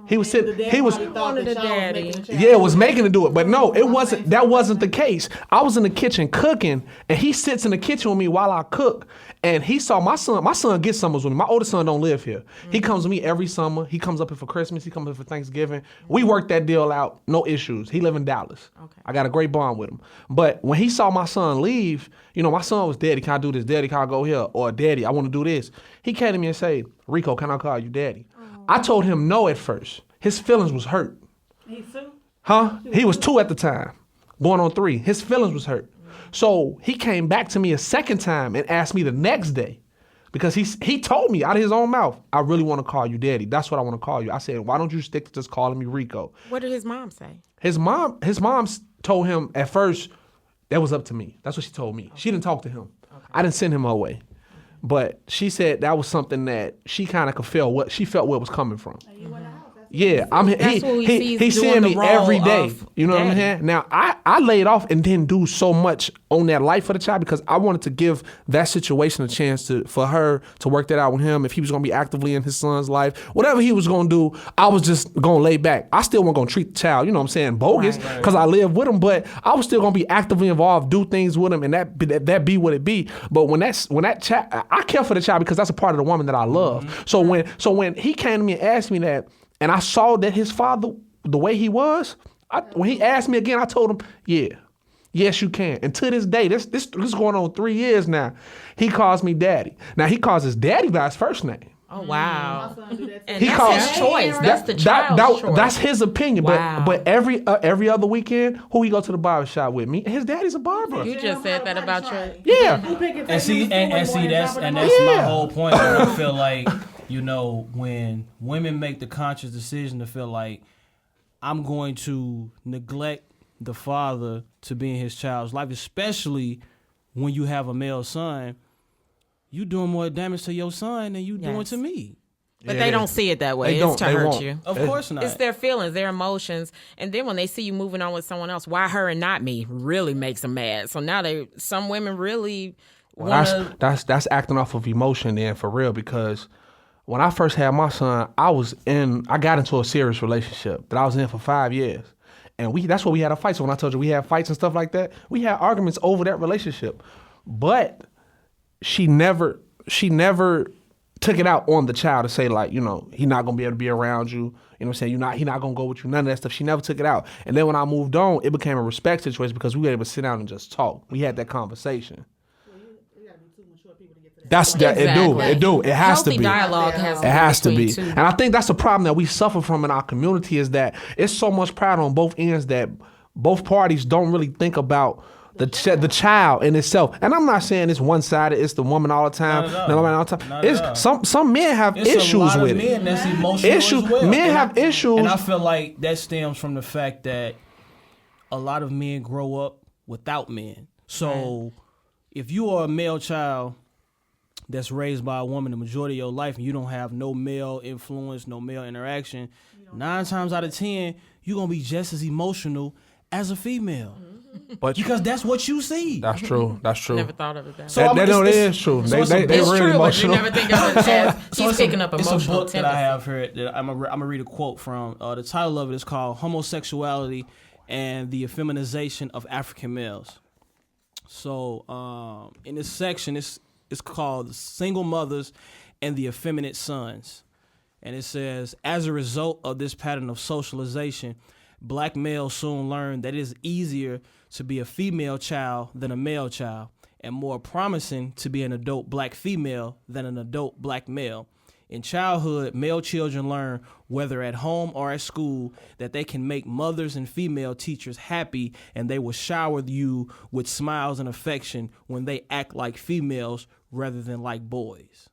He was sitting. He was wanted a daddy. Yeah, was making to do it, but no, it wasn't. That wasn't the case. I was in the kitchen cooking, and he sits in the kitchen with me while I cook. And he saw my son. My son gets summers with me. My oldest son don't live here. He comes to me every summer. He comes up here for Christmas. He comes up here for Thanksgiving. We worked that deal out, no issues. He live in Dallas. Okay. I got a great bond with him. But when he saw my son leave, my son was, Daddy, can I do this? Daddy, can I go here? Or Daddy, I want to do this. He came to me and said, Rico, can I call you Daddy? I told him no at first. His feelings was hurt. He's 2? Huh? He was 2 at the time, going on 3. His feelings was hurt. So he came back to me a second time and asked me the next day, because he told me out of his own mouth, I really want to call you Daddy. That's what I want to call you. I said, why don't you stick to just calling me Rico? What did his mom say? His mom told him at first that was up to me. That's what she told me. Okay. She didn't talk to him. Okay. I didn't send him her way. But she said that was something that she kind of could feel what was coming from. Yeah, he seeing me every day. You know what I'm saying? Now I laid off and didn't do so much on that life for the child because I wanted to give that situation a chance for her to work that out with him. If he was gonna be actively in his son's life, whatever he was gonna do, I was just gonna lay back. I still wasn't gonna treat the child, you know what I'm saying, bogus, because I live with him, but I was still gonna be actively involved, do things with him, and that be what it be. But when that child, I care for the child because that's a part of the woman that I love. Mm-hmm. So when he came to me and asked me that, and I saw that his father, the way he was, when he asked me again, I told him, yes, you can. And to this day, this is going on 3 years now, he calls me Daddy. Now, he calls his daddy by his first name. Oh, wow. And he that's his choice. That's the child's choice. That's his opinion. Wow. But every other weekend, who he go to the barber shop with? Me. His daddy's a barber. You just said that about your... Yeah. And see, that's my whole point. I feel like, when women make the conscious decision to feel like I'm going to neglect the father to be in his child's life, especially when you have a male son, you doing more damage to your son than you doing to me. But they don't see it that way. It's to hurt you. Of course not. It's their feelings, their emotions. And then when they see you moving on with someone else, why her and not me, really makes them mad. So now some women really want to... That's acting off of emotion then, for real, because when I first had my son, I got into a serious relationship that I was in for 5 years. And that's where we had our fights. So when I told you we had fights and stuff like that, we had arguments over that relationship. But she never took it out on the child to say, like, he's not gonna be able to be around you. You know what I'm saying? He not gonna go with you. None of that stuff. She never took it out. And then when I moved on, it became a respect situation because we were able to sit down and just talk. We had that conversation. That's exactly. It do. It has Healthy to be. Dialogue has to be. Two. And I think that's the problem that we suffer from in our community is that it's so much pride on both ends that both parties don't really think about the child in itself. And I'm not saying it's one-sided, it's the woman all the time. It's some men have issues with it. Men that's emotional as well. Men have issues. And I feel like that stems from the fact that a lot of men grow up without men. So if you are a male child that's raised by a woman the majority of your life and you don't have no male influence, no male interaction, 9 times out of 10, you're going to be just as emotional as a female. But because that's what you see. That's true. Never thought of it that way. So that is true. So they really true, emotional. But you never think of it as he's picking up emotional It's a book tendency. that I have here that I'm gonna read a quote from. The title of it is called Homosexuality and the Effeminization of African Males. So in this section, it's called Single Mothers and the Effeminate Sons. And it says, as a result of this pattern of socialization, black males soon learn that it is easier to be a female child than a male child, and more promising to be an adult black female than an adult black male. In childhood, male children learn, whether at home or at school, that they can make mothers and female teachers happy, and they will shower you with smiles and affection when they act like females rather than like boys.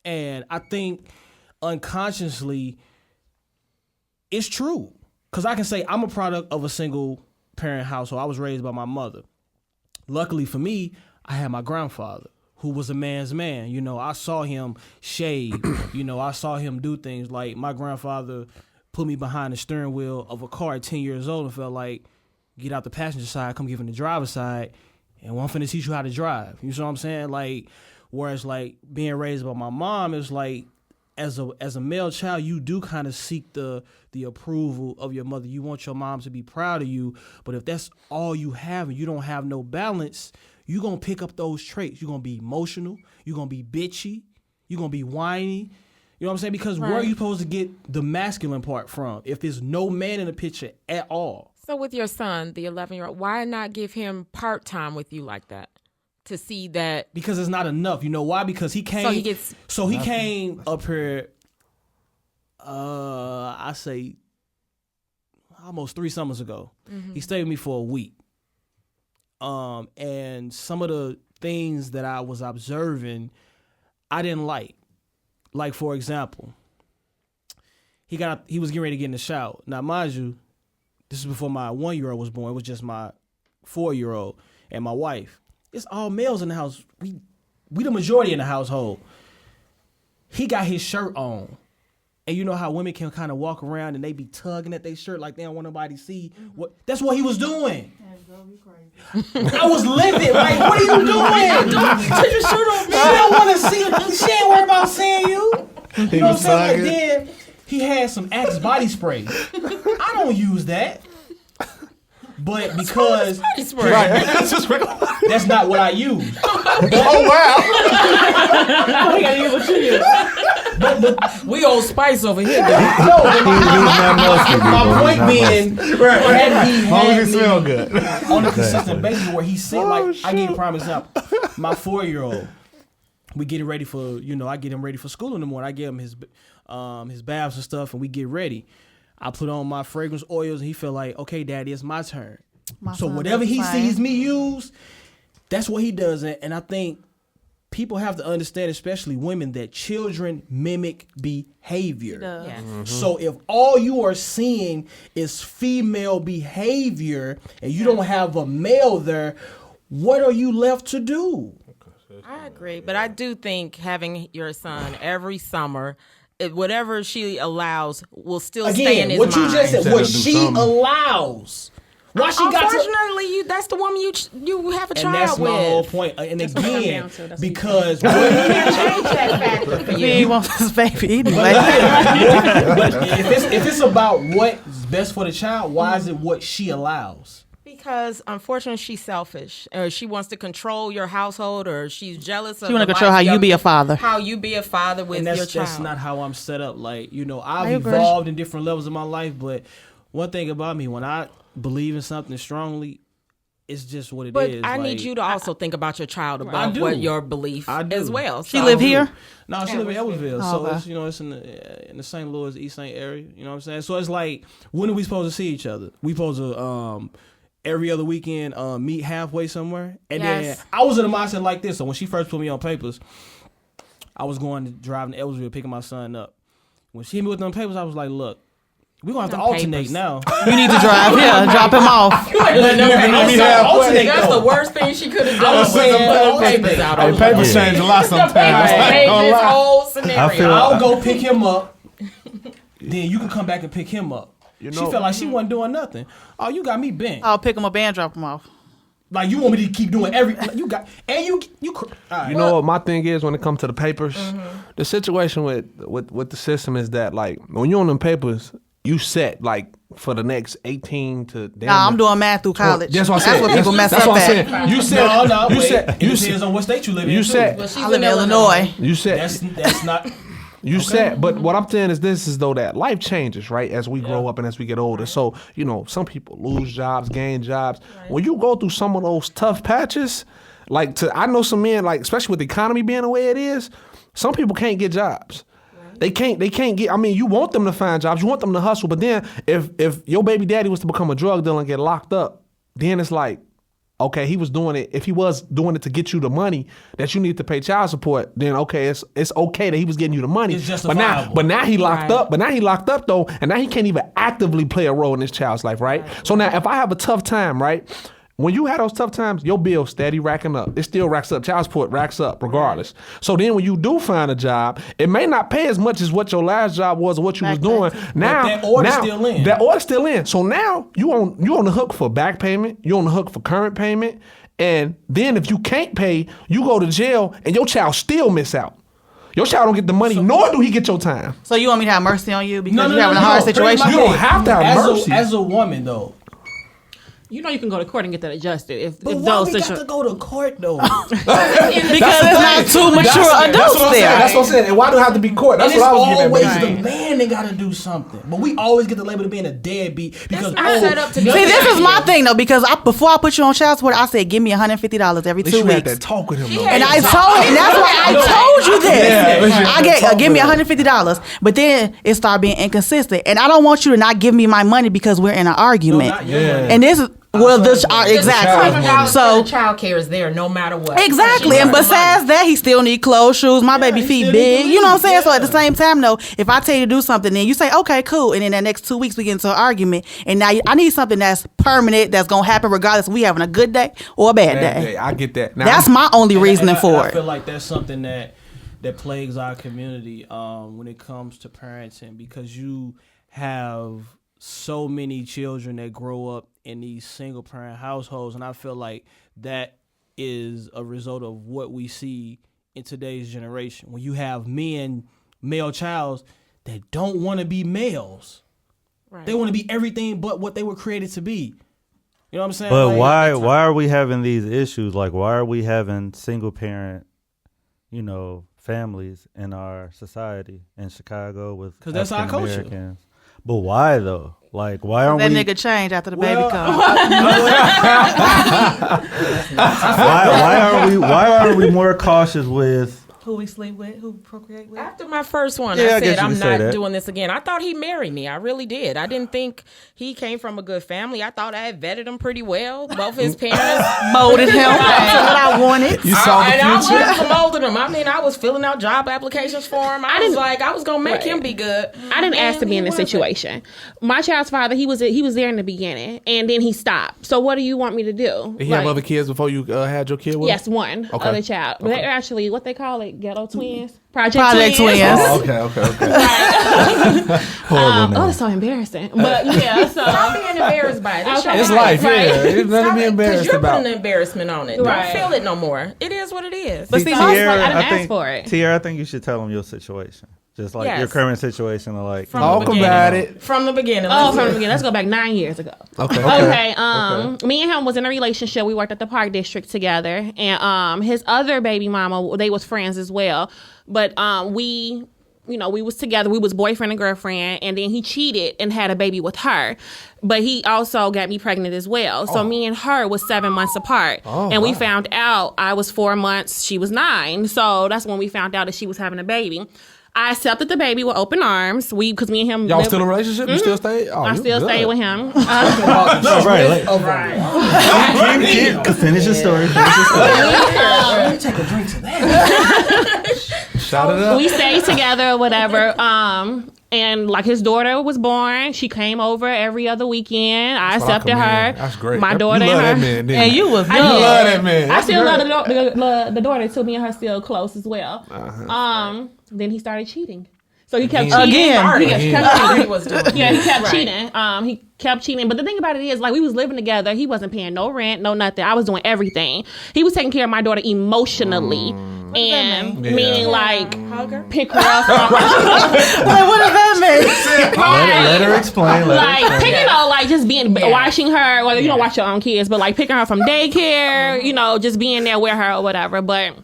And I think unconsciously it's true. Because I can say I'm a product of a single parent household. I was raised by my mother. Luckily for me, I had my grandfather, who was a man's man. You know, I saw him shave. You know, I saw him do things like my grandfather put me behind the steering wheel of a car at 10 years old and felt like, get out the passenger side, come give him the driver's side, and I'm finna teach you how to drive. You see what I'm saying? Like, whereas like being raised by my mom is like, as a male child, you do kind of seek the approval of your mother. You want your mom to be proud of you, but if that's all you have and you don't have no balance, you're going to pick up those traits. You're going to be emotional. You're going to be bitchy. You're going to be whiny. You know what I'm saying? Because where are you supposed to get the masculine part from if there's no man in the picture at all? So with your son, the 11-year-old, why not give him part-time with you like that? To see that. Because it's not enough. You know why? Because he came. He came up here, I say, almost 3 summers ago. Mm-hmm. He stayed with me for a week. And some of the things that I was observing, I didn't like. Like, for example, he was getting ready to get in the shower. Now, mind you, this is before my 1-year-old was born. It was just my 4-year-old and my wife. It's all males in the house. We the majority in the household. He got his shirt on. And you know how women can kind of walk around and they be tugging at their shirt like they don't want nobody to see. That's what he was doing. I was livid. Like, what are you doing? Take your shirt off. She don't want to see it. She ain't worried about seeing you. You know what I'm saying? Like, then he had some Axe body spray. I don't use that. But because that's not what I use. Oh wow! We gotta use what you use. But we old Spice over here. My point being, he smell good on a consistent basis where he said, like, I give you a prime example. My 4-year-old, we getting ready for, I get him ready for school in the morning. I give him his baths and stuff, and we get ready. I put on my fragrance oils, and he felt like, okay, Daddy, it's my turn. So whatever he sees me use, that's what he does. And I think people have to understand, especially women, that children mimic behavior. Yes. Mm-hmm. So if all you are seeing is female behavior and you don't have a male there, what are you left to do? I agree, but I do think having your son every summer, whatever she allows will still stay in his mind. What you just said, what she allows. Why she got Unfortunately, that's the woman you have a child with. And that's my whole point. And again, because you can't change that factor for you. He wants his baby anyway. But if it's about what's best for the child, why is it what she allows? Because unfortunately, she's selfish, or she wants to control your household, or she's jealous of. She want to control how you be a father. How you be a father with your child. That's not how I'm set up. Like, I've evolved in different levels of my life, but one thing about me, when I believe in something strongly, it's just what it is. But I need you to also think about your child above what your belief as well. She live here? No, she live in Edwardsville. So it's in the St. Louis, East St. area. You know what I'm saying? So it's like, when are we supposed to see each other? We supposed to every other weekend meet halfway somewhere. And then I was in a mindset like this. So when she first put me on papers, I was driving to Edwardsville, picking my son up. When she hit me with them papers, I was like, look, we're going to have to alternate now. You need to drive here. Drop him off. That's the worst thing she could have done. I was saying, papers out. Papers change a lot sometimes. This whole scenario. I'll go pick him up. Then you can come back and pick him up. She felt like she wasn't doing nothing. Oh, you got me bent. I'll pick him up and drop him off. Like, you want me to keep doing you got, and you. Right. You know what my thing is when it comes to the papers? The situation with the system is that, like, when you're on them papers, you set, like, for the next 18 to... I'm doing math through college. That's what I'm saying. That's what people mess up at. You said... It depends on what state you live in. You said... I live in Illinois. You said... That's not... You said, but what I'm saying is this is though that life changes, right? As we grow up and as we get older. So, some people lose jobs, gain jobs. Right. When you go through some of those tough patches, I know some men, like, especially with the economy being the way it is, some people can't get jobs. They can't get, you want them to find jobs, you want them to hustle, but then if your baby daddy was to become a drug dealer and get locked up, then it's like, okay, he was doing it. If he was doing it to get you the money that you need to pay child support, then okay, it's okay that he was getting you the money. It's justifiable. But now he locked Right. up. But now he locked up though, and now he can't even actively play a role in this child's life, right? So now if I have a tough time, right? When you have those tough times, your bill steady racking up. It still racks up. Child support racks up regardless. So then when you do find a job, it may not pay as much as what your last job was or what you was doing. Now that order's still in. That order's still in. So now you on the hook for back payment. You on the hook for current payment. And then if you can't pay, you go to jail and your child still miss out. Your child don't get the money, nor do he get your time. So you want me to have mercy on you because you're having a hard situation? You don't have to have mercy. As a woman, though. You know you can go to court and get that adjusted But if why those we got to go to court, though? Because it's not too mature adults there. That's what I'm saying. And why do it have to be court? That's And what I it's was getting always at. the man that got to do something. But we always get the label of being a deadbeat because not set up to See, this is my thing though, because before I put you on child support, I said give me $150 every 2 You had weeks. that talk with him though. And I told, and that's why I told you this. Yeah, I get give me $150, but then it started being inconsistent, and I don't want you to not give me my money because we're in an argument. not your money. And this is exactly. So So child care is there no matter what. exactly, and besides that, he still need clothes, shoes. My baby he feet still big. need You know what I'm saying? yeah. So at the same time, though, if I tell you to do something, then you say okay, cool, and then the next 2 weeks we get into an argument, and now I need something that's permanent, that's gonna happen regardless if we having a good day or a bad day. I get that. Now, That's my only reasoning I for feel it. like that's something that plagues our community when it comes to parenting, because you have so many children that grow up in these single parent households, and I feel like that is a result of what we see in today's generation. When you have male childs that don't want to be males, Right. they want to be everything but what they were created to be. You know what I'm saying? But Like, why are we having these issues? Like, why are we having single parent, families in our society in Chicago with 'Cause that's our culture. African-Americans? But why though? Like, why aren't That we? nigga change after the baby comes. Why aren't we more cautious with? Who we sleep with, who procreate with. After my first one, Yeah, I I guess said, you I'm could say not that. doing this again. I thought he married me. I really did. I didn't think he came from a good family. I thought I had vetted him pretty well. Both his parents. Molded him to what I wanted. you saw the I future. was promoting him. I mean, I was filling out job applications for him. I was like, I was going to make him be good. I didn't ask to be in this wasn't. situation. My child's father, he was there in the beginning, and then he stopped. So what do you want me to do? Did he have other kids before you had your kid with him? Yes, one Okay. other child. But they're actually what they call it, ghetto twins, Project Twins. Oh, okay. Horrible name. Oh, that's so embarrassing. But yeah, so Stop being embarrassed by it. It's, Okay. your It's life, Right. yeah. There's nothing to be embarrassed you're about. putting the embarrassment on it. Right. Don't feel it no more. It is what it is. But see, Tierra, I didn't ask think, for it. Tierra, I think you should tell them your situation, just like your Yes. current situation, or like. From Talk the beginning. about it. From the beginning. Oh, Let's from the do it. beginning. Let's go back 9 years ago. Okay. Okay. Me and him was in a relationship. We worked at the Park District together, and his other baby mama, they was friends as well. But we was together. We was boyfriend and girlfriend, and then he cheated and had a baby with her. But he also got me pregnant as well. So me and her was 7 months apart, and we found out I was 4 months, she was 9. So that's when we found out that she was having a baby. I accepted the baby with open arms. Because me and him. Y'all lived- still in a relationship? You still stay? Oh, I you still good. stay with him. Finish your story. let me take a drink to that. Shout it up. We stayed together or whatever. And like his daughter was born, she came over every other weekend. I That's what I accepted her. commend. That's great. My You daughter love and that her. man, didn't and you was You good. love that man. I That's still great. love the daughter too. Me and her still close as well. Then he started cheating. So he kept cheating. Again. He kept He cheating. was doing Yeah, he kept Right. cheating. He kept cheating. But the thing about it is, like, we was living together. He wasn't paying no rent, no nothing. I was doing everything. He was taking care of my daughter emotionally. And mean? meaning like Hugger. pick her up. Like, what does that mean? Let her explain. Like picking her, like just being watching her, or you don't watch your own kids, but like picking her from daycare, just being there with her or whatever. But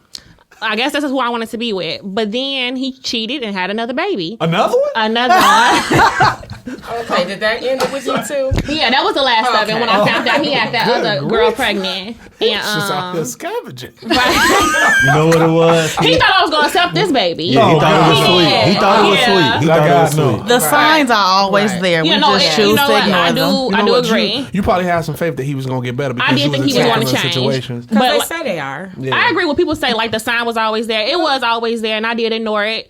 I guess this is who I wanted to be with. But then he cheated and had another baby. Another one? Another one. Okay, did that end it with you too? Yeah, that was the last of it when I found out he had that other girl pregnant. And Just out there scavenging. You know what it was? he thought I was gonna accept this baby. Yeah, he thought it was sweet. He thought it was sweet. He thought it was sweet. The signs are always there. We just choose to ignore them. I do agree. You probably had some faith that he was gonna get better because I did you think was he was in going to similar change. situations. Because But they like, say they are. I agree with people say like the sign was always there. It was always there, and I did ignore it.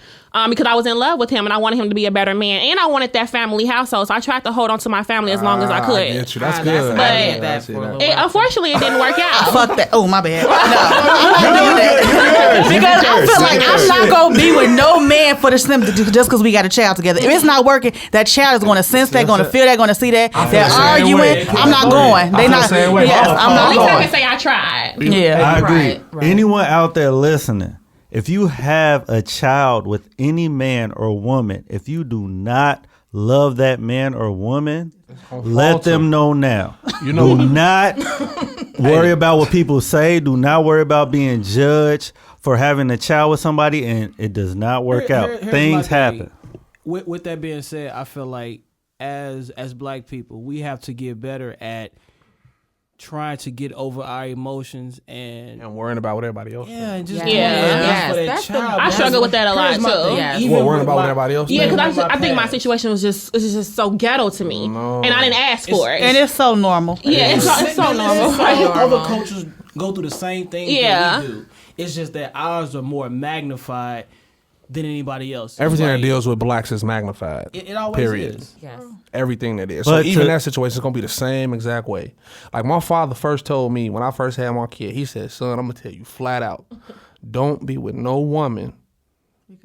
Because I was in love with him and I wanted him to be a better man, and I wanted that family household, so I tried to hold on to my family as long as I could. I get you. That's Ah, good. But- I get see that for a that. little Unfortunately, it didn't work out. Fuck that. Oh, my bad. No, I'm not doing that. Because I feel like I'm not going to be with no man for the slim just because we got a child together. If it's not working, that child is going to sense that, going to feel that, going to see that. They're the same arguing. way. I'm not going. They feel not. the same way. Yes, I'm At not least I going. can say I tried. Yeah. I agree. Right. Anyone out there listening, if you have a child with any man or woman, if you do not love that man or woman, let them know now. You know, do not worry about what people say. Do not worry about being judged for having a child with somebody, and it does not work out. Here's Things my thing. happen. With that being said, I feel like as black people, we have to get better at trying to get over our emotions and worrying about what everybody else yeah, and just Yeah. doing Yeah. what's best for that That's the- child. I struggle with that a lot Here's my too. thing. Yes. Even What, worrying with about what my- everybody else Yeah, thinks? because I think my past. situation was just so ghetto to me, No. and I didn't ask for it. And it's so normal. yeah, it's so normal. Other cultures go through the same thing Yeah. that we do. It's just that ours are more magnified than anybody else. Everything Like, that deals with blacks is magnified. it always Period. is. Yes. Everything that is. But So even to- that situation is gonna be the same exact way. Like my father first told me when I first had my kid, he said, "Son, I'm gonna tell you flat out, don't be with no woman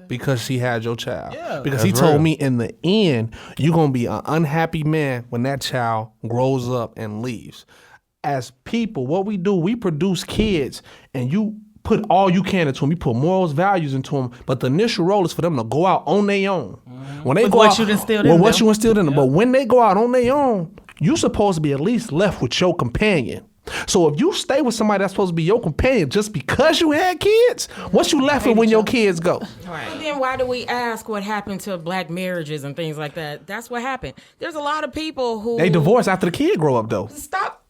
because she had your child. Yeah. Because he That's told real. me in the end, you're gonna be an unhappy man when that child grows up and leaves. As people, what we do, we produce kids, and you put all you can into them. You put morals, values into them, but the initial role is for them to go out on their own. When they With go what out, you instilled with in what them. you instilled in them. But when they go out on their own, you're supposed to be at least left with your companion. So if you stay with somebody that's supposed to be your companion just because you had kids, what you left with when your kids go? But then why do we ask what happened to black marriages and things like that? That's what happened. There's a lot of people who They divorce after the kid grow up though. Stop.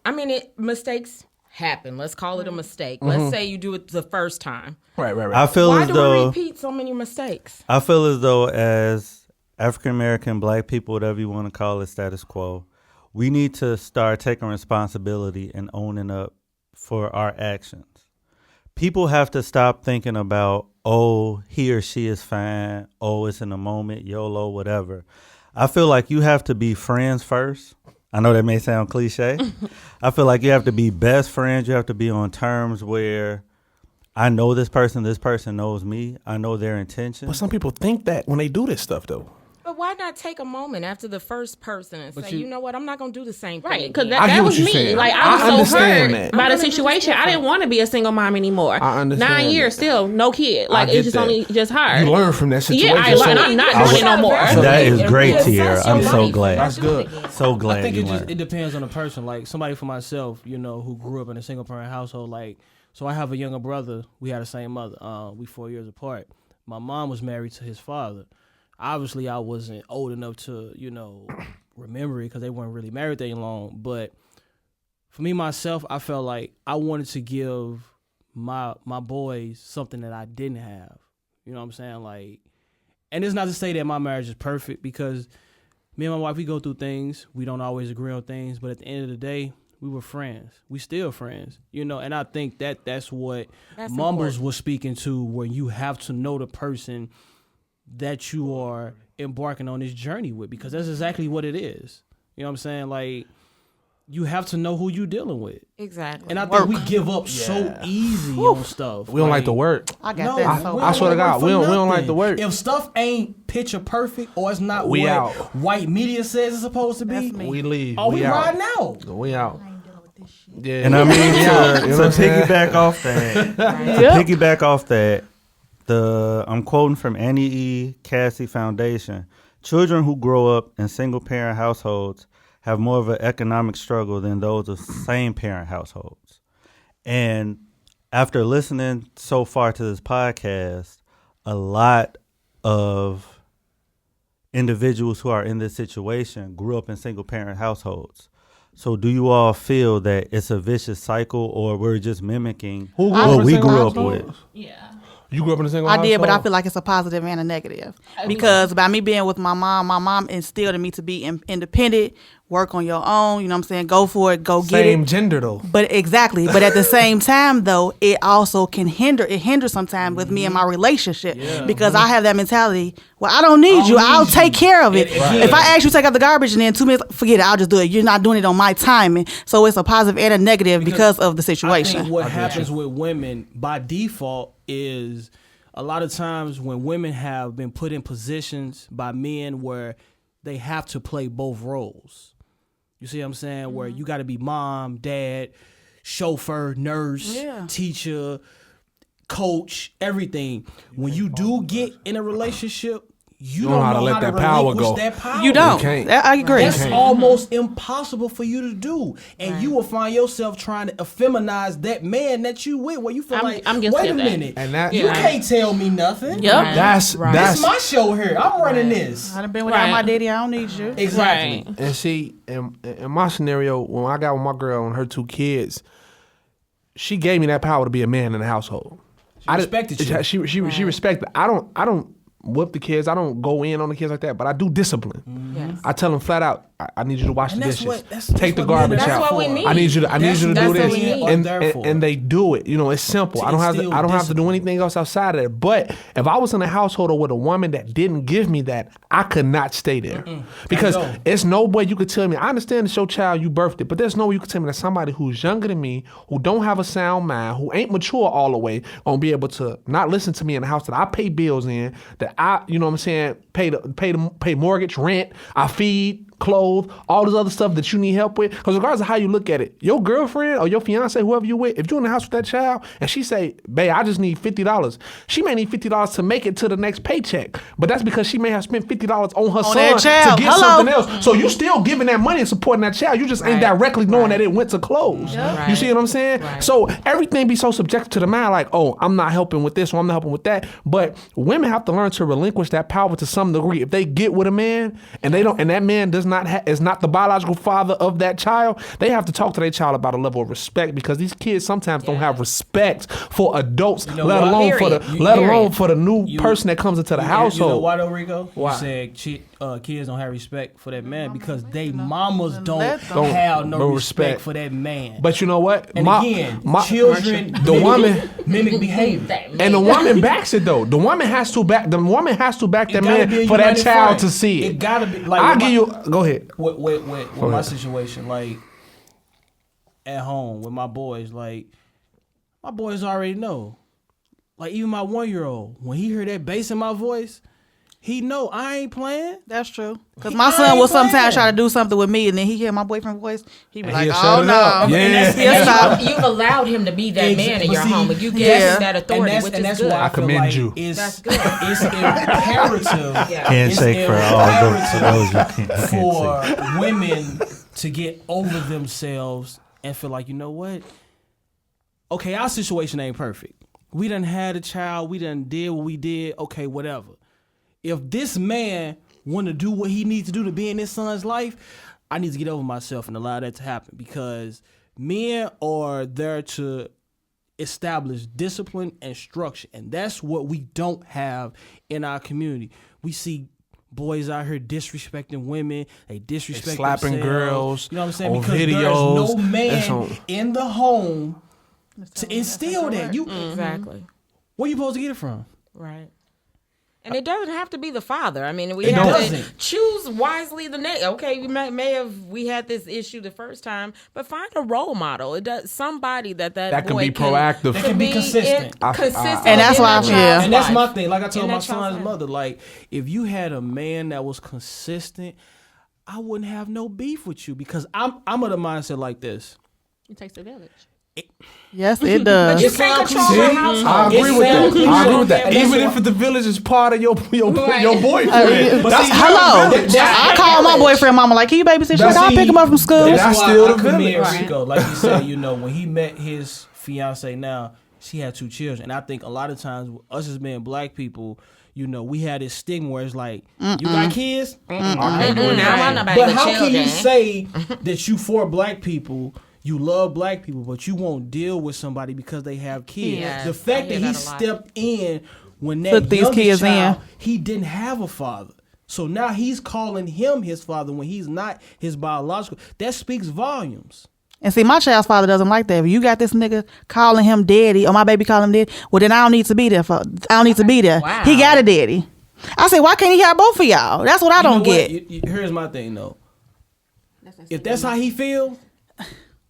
I mean, mistakes happen. Let's call it a mistake. Let's say you do it the first time. Right. I feel Why as do we though repeat so many mistakes? I feel as though as African American, black people, whatever you want to call it, status quo, we need to start taking responsibility and owning up for our actions. People have to stop thinking about, oh, he or she is fine, oh, it's in the moment, YOLO, whatever. I feel like you have to be friends first. I know that may sound cliche. I feel like you have to be best friends. You have to be on terms where I know this person knows me. I know their intentions. But some people think that when they do this stuff though. But why not take a moment after the first person and say, you know what, I'm not going to do the same thing. Right, because again. I that get what was you're me. saying. Like I I was so understand hurt that. by the situation. I didn't want to be a single mom anymore. I understand 9 years that. still, no kid. Like get it's just that. only just hard. You learn from that situation. Yeah, I learned. I'm not doing it no more. That is great, It Tierra. affects I'm your so life. glad. That's good. So I glad think you it learned. depends on the person. Like somebody for myself, you know, who grew up in a single parent household. Like, so I have a younger brother. We had the same mother. We 4 years apart. My mom was married to his father. Obviously, I wasn't old enough to, you know, remember it because they weren't really married that long. But for me myself, I felt like I wanted to give my boys something that I didn't have. You know what I'm saying? Like, and it's not to say that my marriage is perfect because me and my wife, we go through things. We don't always agree on things, but at the end of the day, we were friends. We still friends, you know. And I think that's what That's Mumbles important. was speaking to, where you have to know the person that you are embarking on this journey with, because that's exactly what it is. You know what I'm saying? Like, you have to know who you're dealing with. Exactly. And I think we give up so easy on stuff. We don't like the work. I got that. So I swear to God, we don't like the work. If stuff ain't picture perfect or it's not We what out. white media says it's supposed to be, We leave. are we out. riding out? We out. Yeah. And I mean, You know what to I'm saying? piggyback off that, piggyback off that, I'm quoting from Annie E. Cassie Foundation. Children who grow up in single parent households have more of an economic struggle than those of same parent households. And after listening so far to this podcast, a lot of individuals who are in this situation grew up in single parent households. So do you all feel that it's a vicious cycle, or we're just mimicking Who grew up what in we single grew up households? with? Yeah. You grew up in a single I household? did, but I feel like it's a positive and a negative. Because by me being with my mom instilled in me to be independent, work on your own, you know what I'm saying? Go for it, go get Same it. gender though. But exactly. But at the same time though, it also can hinder sometimes with me and my relationship. Because I have that mentality, well, I don't need you. I'll take care of it. If I ask you to take out the garbage and then 2 minutes, forget it, I'll just do it. You're not doing it on my timing. So it's a positive and a negative because of the I situation. think what happens with women by default is a lot of times when women have been put in positions by men where they have to play both roles. You see what I'm saying? Where you got to be mom, dad, chauffeur, nurse, teacher, coach, everything. When you do get in a relationship, you don't know how to let that power go. That power. You don't. can't. I agree. That's almost impossible for you to do, and you will find yourself trying to effeminize that man that you with. Where you feel I'm guilty wait a of that. minute, And that- you can't tell me nothing. Yep. That's It's my show here. I'm running this. I done been without my daddy. I don't need you. Exactly. Right. And see, in my scenario, when I got with my girl and her 2 kids, she gave me that power to be a man in the household. She respected you. She respected. I don't whip the kids. I don't go in on the kids like that. But I do discipline. Yes. I tell them flat out, I need you to wash And the that's dishes. what- that's Take the what men garbage are out. That's what we need. I need you to That's do what this. we need. And, There for. and they do it. You know, it's simple. To I don't have to. instill I don't have to do discipline. anything else outside of that. But if I was in a household with a woman that didn't give me that, I could not stay there because Gotta go. it's no way you could tell me. I understand it's your child, you birthed it, but there's no way you could tell me that somebody who's younger than me, who don't have a sound mind, who ain't mature all the way, gonna be able to not listen to me in the house that I pay bills in, that I, you know what I'm saying, pay mortgage, rent, I feed, clothe, all this other stuff that you need help with. Because regardless of how you look at it, your girlfriend or your fiance, whoever you with, if you're in the house with that child and she say, babe, I just need $50, she may need $50 to make it to the next paycheck. But that's because she may have spent $50 on her son that to child. get Hello. something else. So you still giving that money and supporting that child. You just ain't Right. directly knowing Right. that it went to clothes. Right. You see what I'm saying? Right. So everything be so subjective to the mind, like, oh, I'm not helping with this or I'm not helping with that. But women have to learn to relinquish that power to some degree. If they get with a man and they don't, and that man does not is not the biological father of that child, they have to talk to their child about a level of respect, because these kids sometimes don't have respect for adults, know let what? alone Period. for the new person that comes into the You know household. why though, Rico? Why? You said kids don't have respect for that man because they mamas don't Let them. have no No respect respect. for that man. But you know what? and again, children the woman. mimic behavior. And the woman backs it though. The woman has to back that It gotta man be a for that united child front. to see it. It gotta be like I'll with give my- you. Go ahead. with my ahead. situation, like at home with my boys, like my boys already know. Like even my 1-year-old, when he hear that bass in my voice, he know I ain't playing. That's true. Because my son will sometimes try to do something with me, and then he hear my boyfriend's voice. He be And like, he'll "Oh shut it no, up. Yeah. He'll stop. You've allowed him to be that man in your home, and you gave Yeah. him that authority, and which that's is good. why I feel commend like you. That's good. It's imperative. Handshake for all those who can't for see. women to get over themselves and feel like, you know what? Okay, our situation ain't perfect. We done had a child. We done did what we did. Okay, whatever. If this man want to do what he needs to do to be in his son's life, I need to get over myself and allow that to happen, because men are there to establish discipline and structure, and that's what we don't have in our community. We see boys out here disrespecting women, they disrespect slapping themselves. girls You know what I'm saying? on Because videos. there's no That's man on- in the home to instill that. You Exactly. where you supposed to get it from? Right. And it doesn't have to be the father. I mean, we It have doesn't. to choose wisely the next. Okay, we had this issue the first time, but find a role model. It does somebody that That can boy be proactive. That can be consistent. consistent, And that's in why that I'm- child's yeah. And that's my life. thing. Like I told In my that child's son's life. mother, like, if you had a man that was consistent, I wouldn't have no beef with you, because I'm of the mindset like this. It takes a village. Yes, it does. You can't control See? her household. I agree with that. Exactly. I agree with that. That's Even why- if the village is part of your boyfriend, But that's see, Hello. village. I call my boyfriend mama like, can you babysit? She's like, I'll pick him up from school. That's That's why still I the commend village. Rico. Like you said, you know, when he met his fiance now, she had 2 children. And I think a lot of times, us as being black people, we had this stigma where it's like, you got kids? I don't want nobody But with how children. can you say that you for black people, you love black people, but you won't deal with somebody because they have kids? Yes, The fact I that hear he that a lot. stepped in when that Put these youngest kids child, in. he didn't have a father. So now he's calling him his father when he's not his biological. That speaks volumes. And see, my child's father doesn't like that. If you got this nigga calling him daddy, or my baby calling him daddy, well, then I don't need to be there. I don't need to be there. Wow. He got a daddy. I said, why can't he have both of y'all? That's what I don't get. Here's my thing, though. If that's how he feel,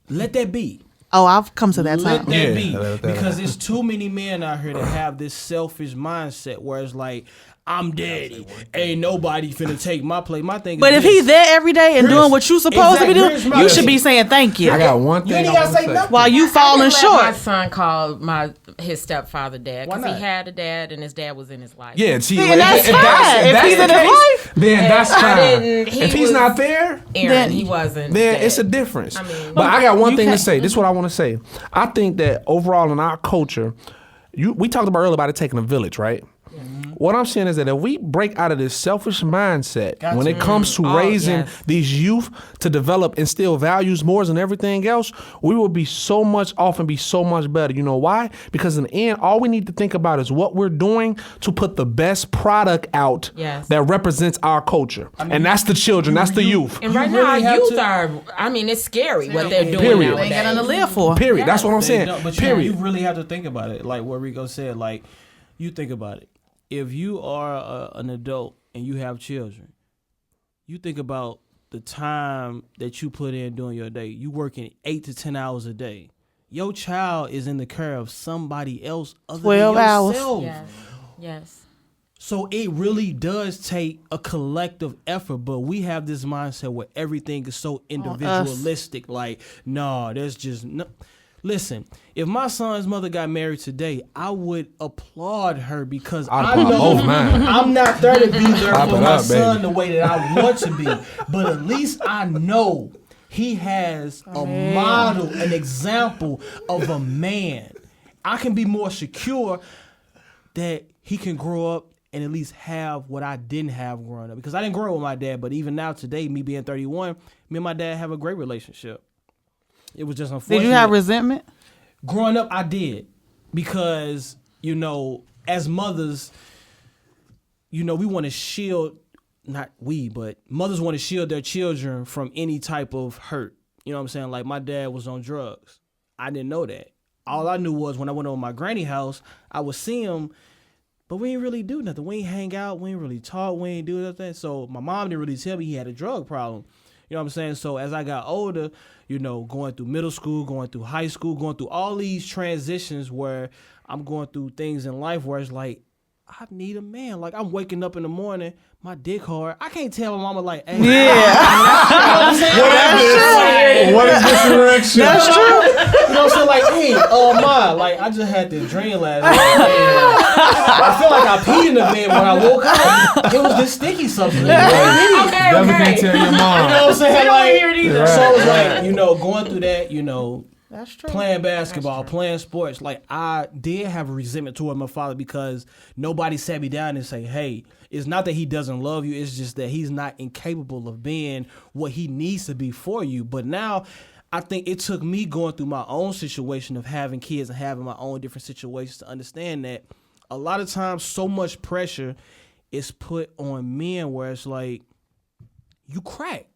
let that be. Oh, I've come to that Let time. that be. let that Because there's too many men out here that have this selfish mindset where it's like, I'm daddy. Ain't nobody finna take my place. My thing is But if this. he's there every day and doing what you supposed to be Exactly. doing, Here's my you should thing. be saying thank you. I got one You thing ain't I gotta want to say say. nothing. While you falling My short. son called his stepfather dad Why because not? he had a dad and his dad was in his life. Yeah, see, See, like, and that's if fine. If that's he's the in his case, life, then that's I fine. didn't- he If he's was- not there, Aaron, Then- he wasn't. then dead. it's a difference. I mean- but I got one You thing to can't- say. This is what I want to say. I think that overall in our culture, we talked about earlier about it taking a village, right? What I'm saying is that if we break out of this selfish mindset when it comes to raising yes. these youth to develop, instill values more than everything else, we will be so much off and be so much better. You know why? Because in the end, all we need to think about is what we're doing to put the best product out Yes. that represents our culture. And that's the children, that's the youth. And You right really now, have youth to- are. I mean, it's scary what they're doing Period. they ain't got nothing to nowadays. live for. Period. That's what I'm They saying. don't, but Period. you really have to think about it. Like what Rico said, like you think about it. If you are an adult and you have children, you think about the time that you put in during your day. You working 8 to 10 hours a day. Your child is in the care of somebody else other 12 than hours. yourself. Yes. Yes. So it really does take a collective effort, but we have this mindset where everything is so individualistic. Like, no, there's just no. Listen, if my son's mother got married today, I would applaud her because I'd I applaud know both mine. I'm not there to be there Pop for it my up, son baby. the way that I want to be. But at least I know he has a model, an example of a man. I can be more secure that he can grow up and at least have what I didn't have growing up. Because I didn't grow up with my dad, but even now today, me being 31, me and my dad have a great relationship. It was just unfortunate. Did you have resentment? Growing up, I did. Because, as mothers, we want to shield, not we, but mothers want to shield their children from any type of hurt. You know what I'm saying? Like my dad was on drugs. I didn't know that. All I knew was when I went over my granny house, I would see him, but we ain't really do nothing. We ain't hang out. We ain't really talk. We ain't do nothing. So my mom didn't really tell me he had a drug problem. You know what I'm saying? So as I got older, going through middle school, going through high school, going through all these transitions where I'm going through things in life where it's like, I need a man. Like I'm waking up in the morning, my dick hard. I can't tell my mama like, hey. What is this direction? That's true. You know what I'm saying? Like, hey, ma, like I just had this dream last night. I feel like I peed in the bed when I woke up. It was this sticky substance. Never can tell your mom. You know what I'm saying? Like, either. so it's like, going through that, That's true. playing basketball, playing sports. Like I did have a resentment toward my father because nobody sat me down and say, hey, it's not that he doesn't love you. It's just that he's not incapable of being what he needs to be for you. But now I think it took me going through my own situation of having kids and having my own different situations to understand that a lot of times so much pressure is put on men where it's like, you crack.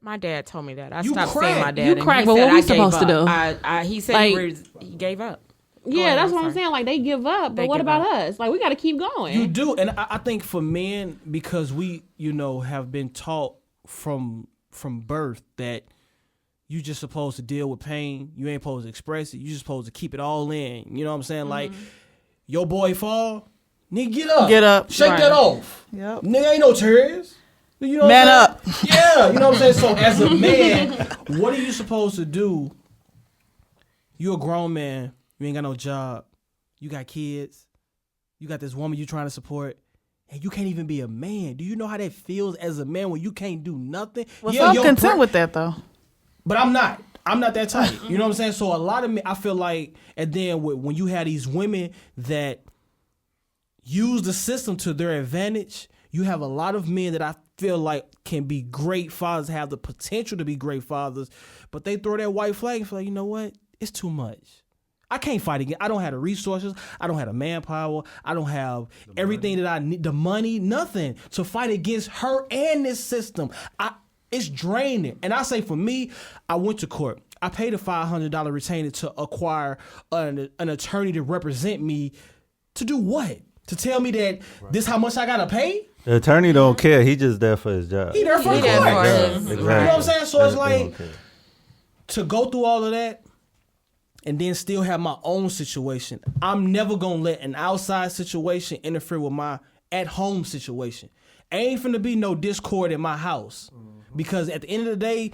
My dad told me that. I You stopped crack. seeing my dad. You and crack, he but said what we I gave supposed to up. do? He said Like- he gave up. Yeah, ahead, that's I'm what I'm sorry. saying. Like they give up, but They what give about up. us? Like we got to keep going. You do, and I think for men, because we, have been taught from birth that you just supposed to deal with pain. You ain't supposed to express it. You just supposed to keep it all in. You know what I'm saying? Like, your boy fall, nigga, get up. Get up. Shake Right. that off. Yep. Nigga ain't no tears. You know what Man I'm up. saying? Yeah, you know what I'm saying? So as a man, what are you supposed to do? You a grown man. You ain't got no job. You got kids. You got this woman you trying to support. And you can't even be a man. Do you know how that feels as a man when you can't do nothing? Well, Yeah, so I'm your content bra- with that though. But I'm not. I'm not that type. You know what I'm saying? So a lot of men, I feel like, and then when you have these women that use the system to their advantage, you have a lot of men that I feel like can be great fathers, have the potential to be great fathers, but they throw that white flag and feel like, you know what? It's too much. I can't fight again. I don't have the resources. I don't have the manpower. I don't have everything that I need, the money, nothing to fight against her and this system. It's draining. And I say for me, I went to court. I paid a $500 retainer to acquire an attorney to represent me. To do what? To tell me that this how much I gotta pay? The attorney don't care. He just there for his job. He there for the court. Exactly. You know what I'm saying? So it's like to go through all of that and then still have my own situation. I'm never gonna let an outside situation interfere with my at-home situation. Ain't finna be no discord in my house. Because at the end of the day,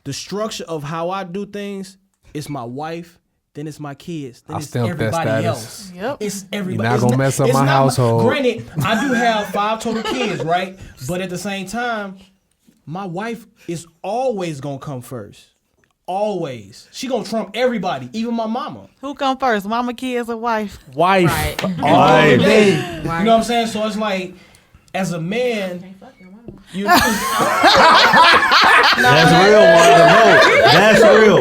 the structure of how I do things is my wife, then it's my kids, then it's everybody else. Yep. It's everybody. You're not gonna mess up my household. Granted, I do have 5 total kids, right? But at the same time, my wife is always gonna come first. Always. She gonna trump everybody, even my mama. Who come first, mama, kids, or wife? Wife. Right. Wife. You know what I'm saying? So it's like, as a man, That's real, Wanda. No, that's real.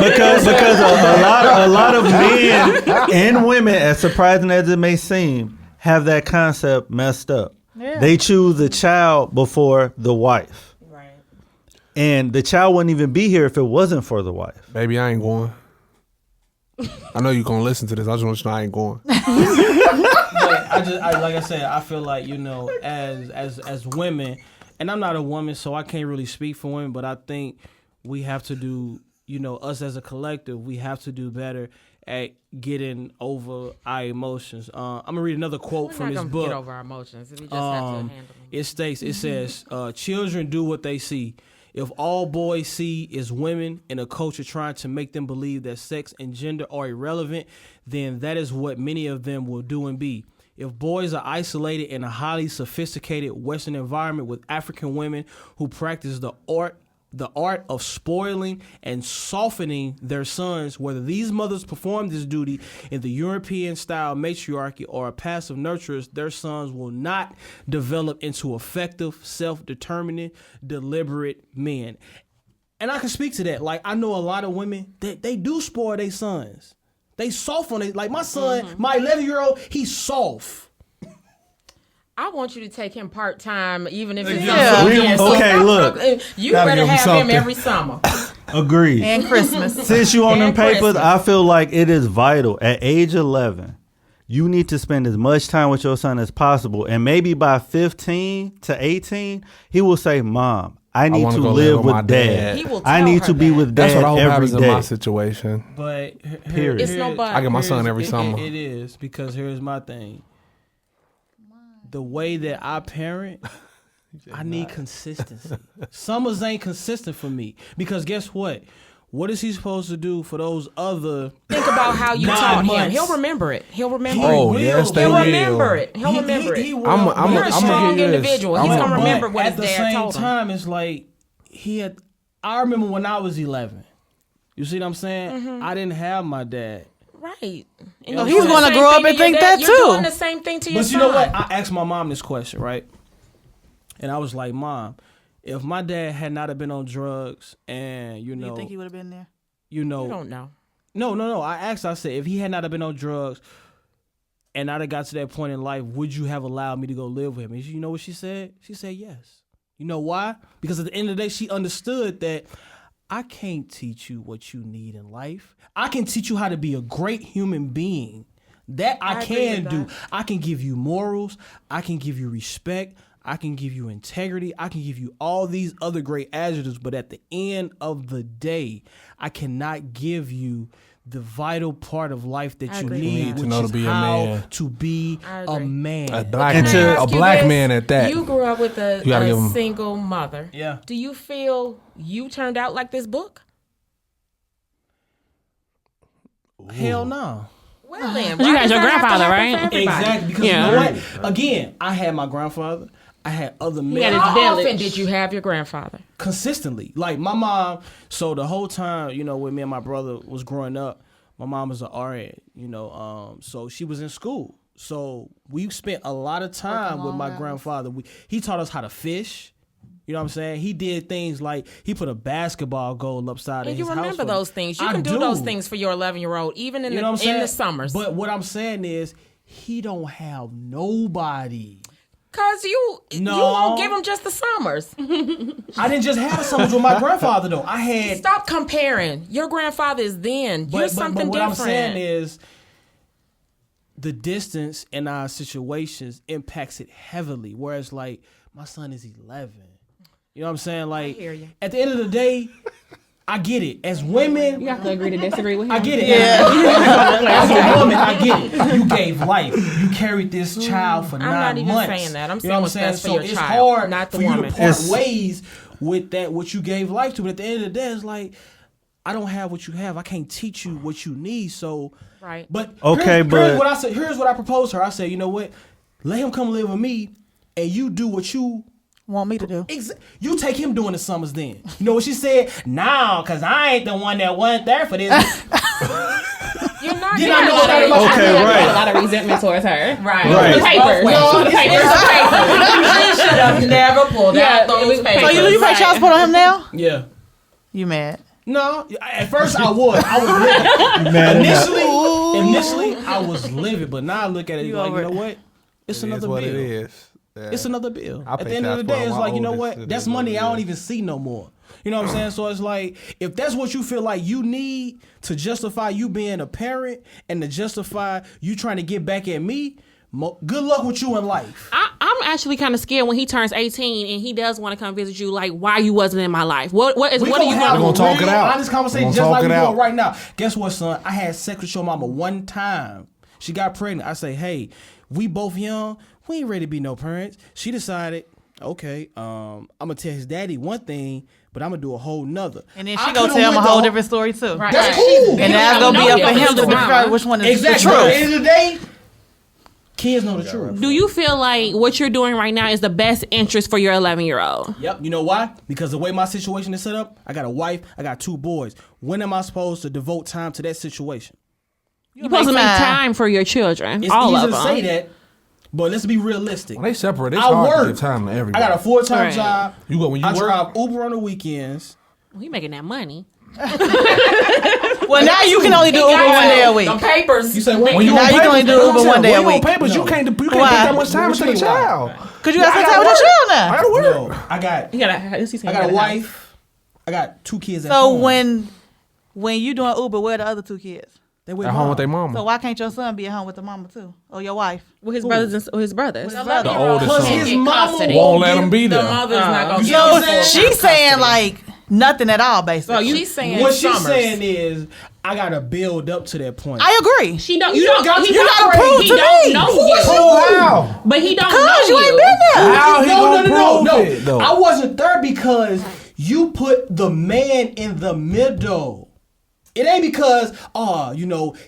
Because a lot of men and women, as surprising as it may seem, have that concept messed up. Yeah. They choose the child before the wife. Right. And the child wouldn't even be here if it wasn't for the wife. Baby, I ain't going. I know you're gonna listen to this. I just want you to know I ain't going. But like I said, I feel like, you know, as women, and I'm not a woman, so I can't really speak for women, but I think we have to do, you know, us as a collective, we have to do better at getting over our emotions. I'm gonna read another quote from this book. Get over our emotions. We just have to handle them. It states, it says, children do what they see. If all boys see is women in a culture trying to make them believe that sex and gender are irrelevant, then that is what many of them will do and be. If boys are isolated in a highly sophisticated Western environment with African women who practice the art of spoiling and softening their sons, whether these mothers perform this duty in the European-style matriarchy or passive nurturers, their sons will not develop into effective, self-determining, deliberate men. And I can speak to that. Like, I know a lot of women that they do spoil their sons. They soft on it. Like, my son, my 11-year-old, he's soft. I want you to take him part-time, even if it's Okay, look. You better have him every summer. Agreed. And Christmas. Since you on them And papers, Christmas. I feel like it is vital at age 11. You need to spend as much time with your son as possible. And maybe by 15 to 18, he will say, Mom, I need wanna to go live with my with Dad. dad. He will I tell need her to be that. with That's Dad what I hope every happens in day. my situation. But Period. It's no but. I get my son every it- summer. It is, because here's my thing. The way that I parent, I need consistency. Summers ain't consistent for me. Because guess what? What is he supposed to do for those other... Think about how you 9 taught him. months? He'll remember it. He'll remember Oh, it. yes, they He'll will. remember it. He'll remember it. will. I'm You're a I'ma strong give you this. individual. He's I'm gonna a- remember what at his the dad same told him. time, it's like I remember when I was 11. You see what I'm saying? I didn't have my dad. Right. And So you're he's doing the gonna same grow thing up and to your think dad. that You're too. doing the same thing to your But son. you know what? I asked my mom this question, right? And I was like, Mom, if my dad had not have been on drugs and, Do you think he would have been there? You don't know. No. I asked, I said, if he had not have been on drugs and I'd have got to that point in life, would you have allowed me to go live with him? And you know what she said? She said yes. You know why? Because at the end of the day, she understood that I can't teach you what you need in life. I can teach you how to be a great human being. That I I agree can with do. that. I can give you morals. I can give you respect. I can give you integrity. I can give you all these other great adjectives. But at the end of the day, I cannot give you the vital part of life that I you agree with need, that. which To know is to be a how man. to be I a agree. man. A black Can I man, ask a you black this? man at that. You grew up with You gotta give a 'em- single mother. Yeah. Do you feel you turned out like this book? Hell no. Well then, You why got does your that have to grandfather, happen right? for everybody? Exactly. Because Yeah. you know what? Again, I had my grandfather. I had other men. had his How village. often did you have your grandfather? Consistently. Like my mom, so the whole time, you know, when me and my brother was growing up, my mom was an RN, you know, so she was in school. So we spent a lot of time with my grandfather. He taught us how to fish. You know what I'm saying? He did things like he put a basketball goal upside of his house. And you remember those things. You can do those things for your 11-year-old, even in the summers. But what I'm saying is, he don't have nobody. Cause you won't give him just the summers. I didn't just have summers with my grandfather though. I had. Stop comparing. Your grandfather is then. You're something what different. I'm saying is, the distance in our situations impacts it heavily. Whereas, like, my son is 11. You know what I'm saying? Like, I hear you. At the end of the day, I get it. As women, You have to agree to disagree with him. I get it. As a woman, I get it. You gave life. You carried this child for 9 months. I'm not even saying that. I'm saying what's best for your it's child, hard not the for you woman. to part ways with that, what you gave life to. But at the end of the day, it's like, I don't have what you have. I can't teach you what you need. So, right. But okay, here's what I said. Here's what I proposed to her. I said, you know what? Let him come live with me, and you do what you Want me to do? You take him during the summers. Then you know what she said? No, cause I ain't the one that wasn't there for this. You're not. Did I know that about Okay, you? right. A lot of resentment towards her. Right. The papers. No, The papers. You should have never pulled out those papers. So you pay child support on him now? Yeah. You mad? No, at first I was livid. Initially, I was livid, but now I look at it like, you know what? It's another bill. It is. Yeah. It's another bill. I At pay the end of the child support day, on it's my like, you know oldest. what? It That's is what money it I don't is. even see no more. You know what I'm saying? So it's like, if that's what you feel like you need to justify you being a parent and to justify you trying to get back at me, good luck with you in life. I'm actually kind of scared when he turns 18 and he does want to come visit you. Like, why you wasn't in my life? What do you have want? a talk it real out. honest conversation We're just gonna like talk we're it doing out. right now. Guess what, son? I had sex with your mama one time. She got pregnant. I say, hey, we both young. We ain't ready to be no parents. She decided, okay, I'm gonna tell his daddy one thing, but I'm gonna do a whole nother. And then she gonna tell him a whole different story too. Right. That's cool. And that's gonna be up to him to decide which one is Exactly. the At the truth. end of the day, kids know the truth. Do you feel like what you're doing right now is the best interest for your 11-year-old? Yep. You know why? Because the way my situation is set up, I got a wife, I got 2 boys. When am I supposed to devote time to that situation? You're supposed to make time for your children. It's all easy of to them. say that, but let's be realistic. When they separate, it's I hard work. to give time to I everybody. got a full-time Right. job. You go when you I work? drive Uber on the weekends. He making that money. Well, now you can only do Uber one day a week. The papers. You say what? When you Now on you can only papers, do that's Uber what I'm one day saying. a When you week. on papers, you can't take Why? that much time to take a child. Cause you gotta I spend gotta time with your work. child I now. gotta work. No, I got a wife. I got 2 kids at So home. when you doing Uber, where are the other 2 kids? They with At home with their mama. So why can't your son be at home with the mama too, or your wife? With his brothers and his brothers. The oldest Plus son. his mama Won't let him be The there. mother's not gonna You get know what So I'm saying? she's saying like nothing at all, basically. She's saying What she's summers. saying is, I gotta build up to that point. I agree. She don't. You You don't. got- He you don't- gotta prove he to don't me. know you. How? But he don't Cause know you ain't been there. How he gonna prove it, though? I wasn't there because you put the man in the middle. It ain't because,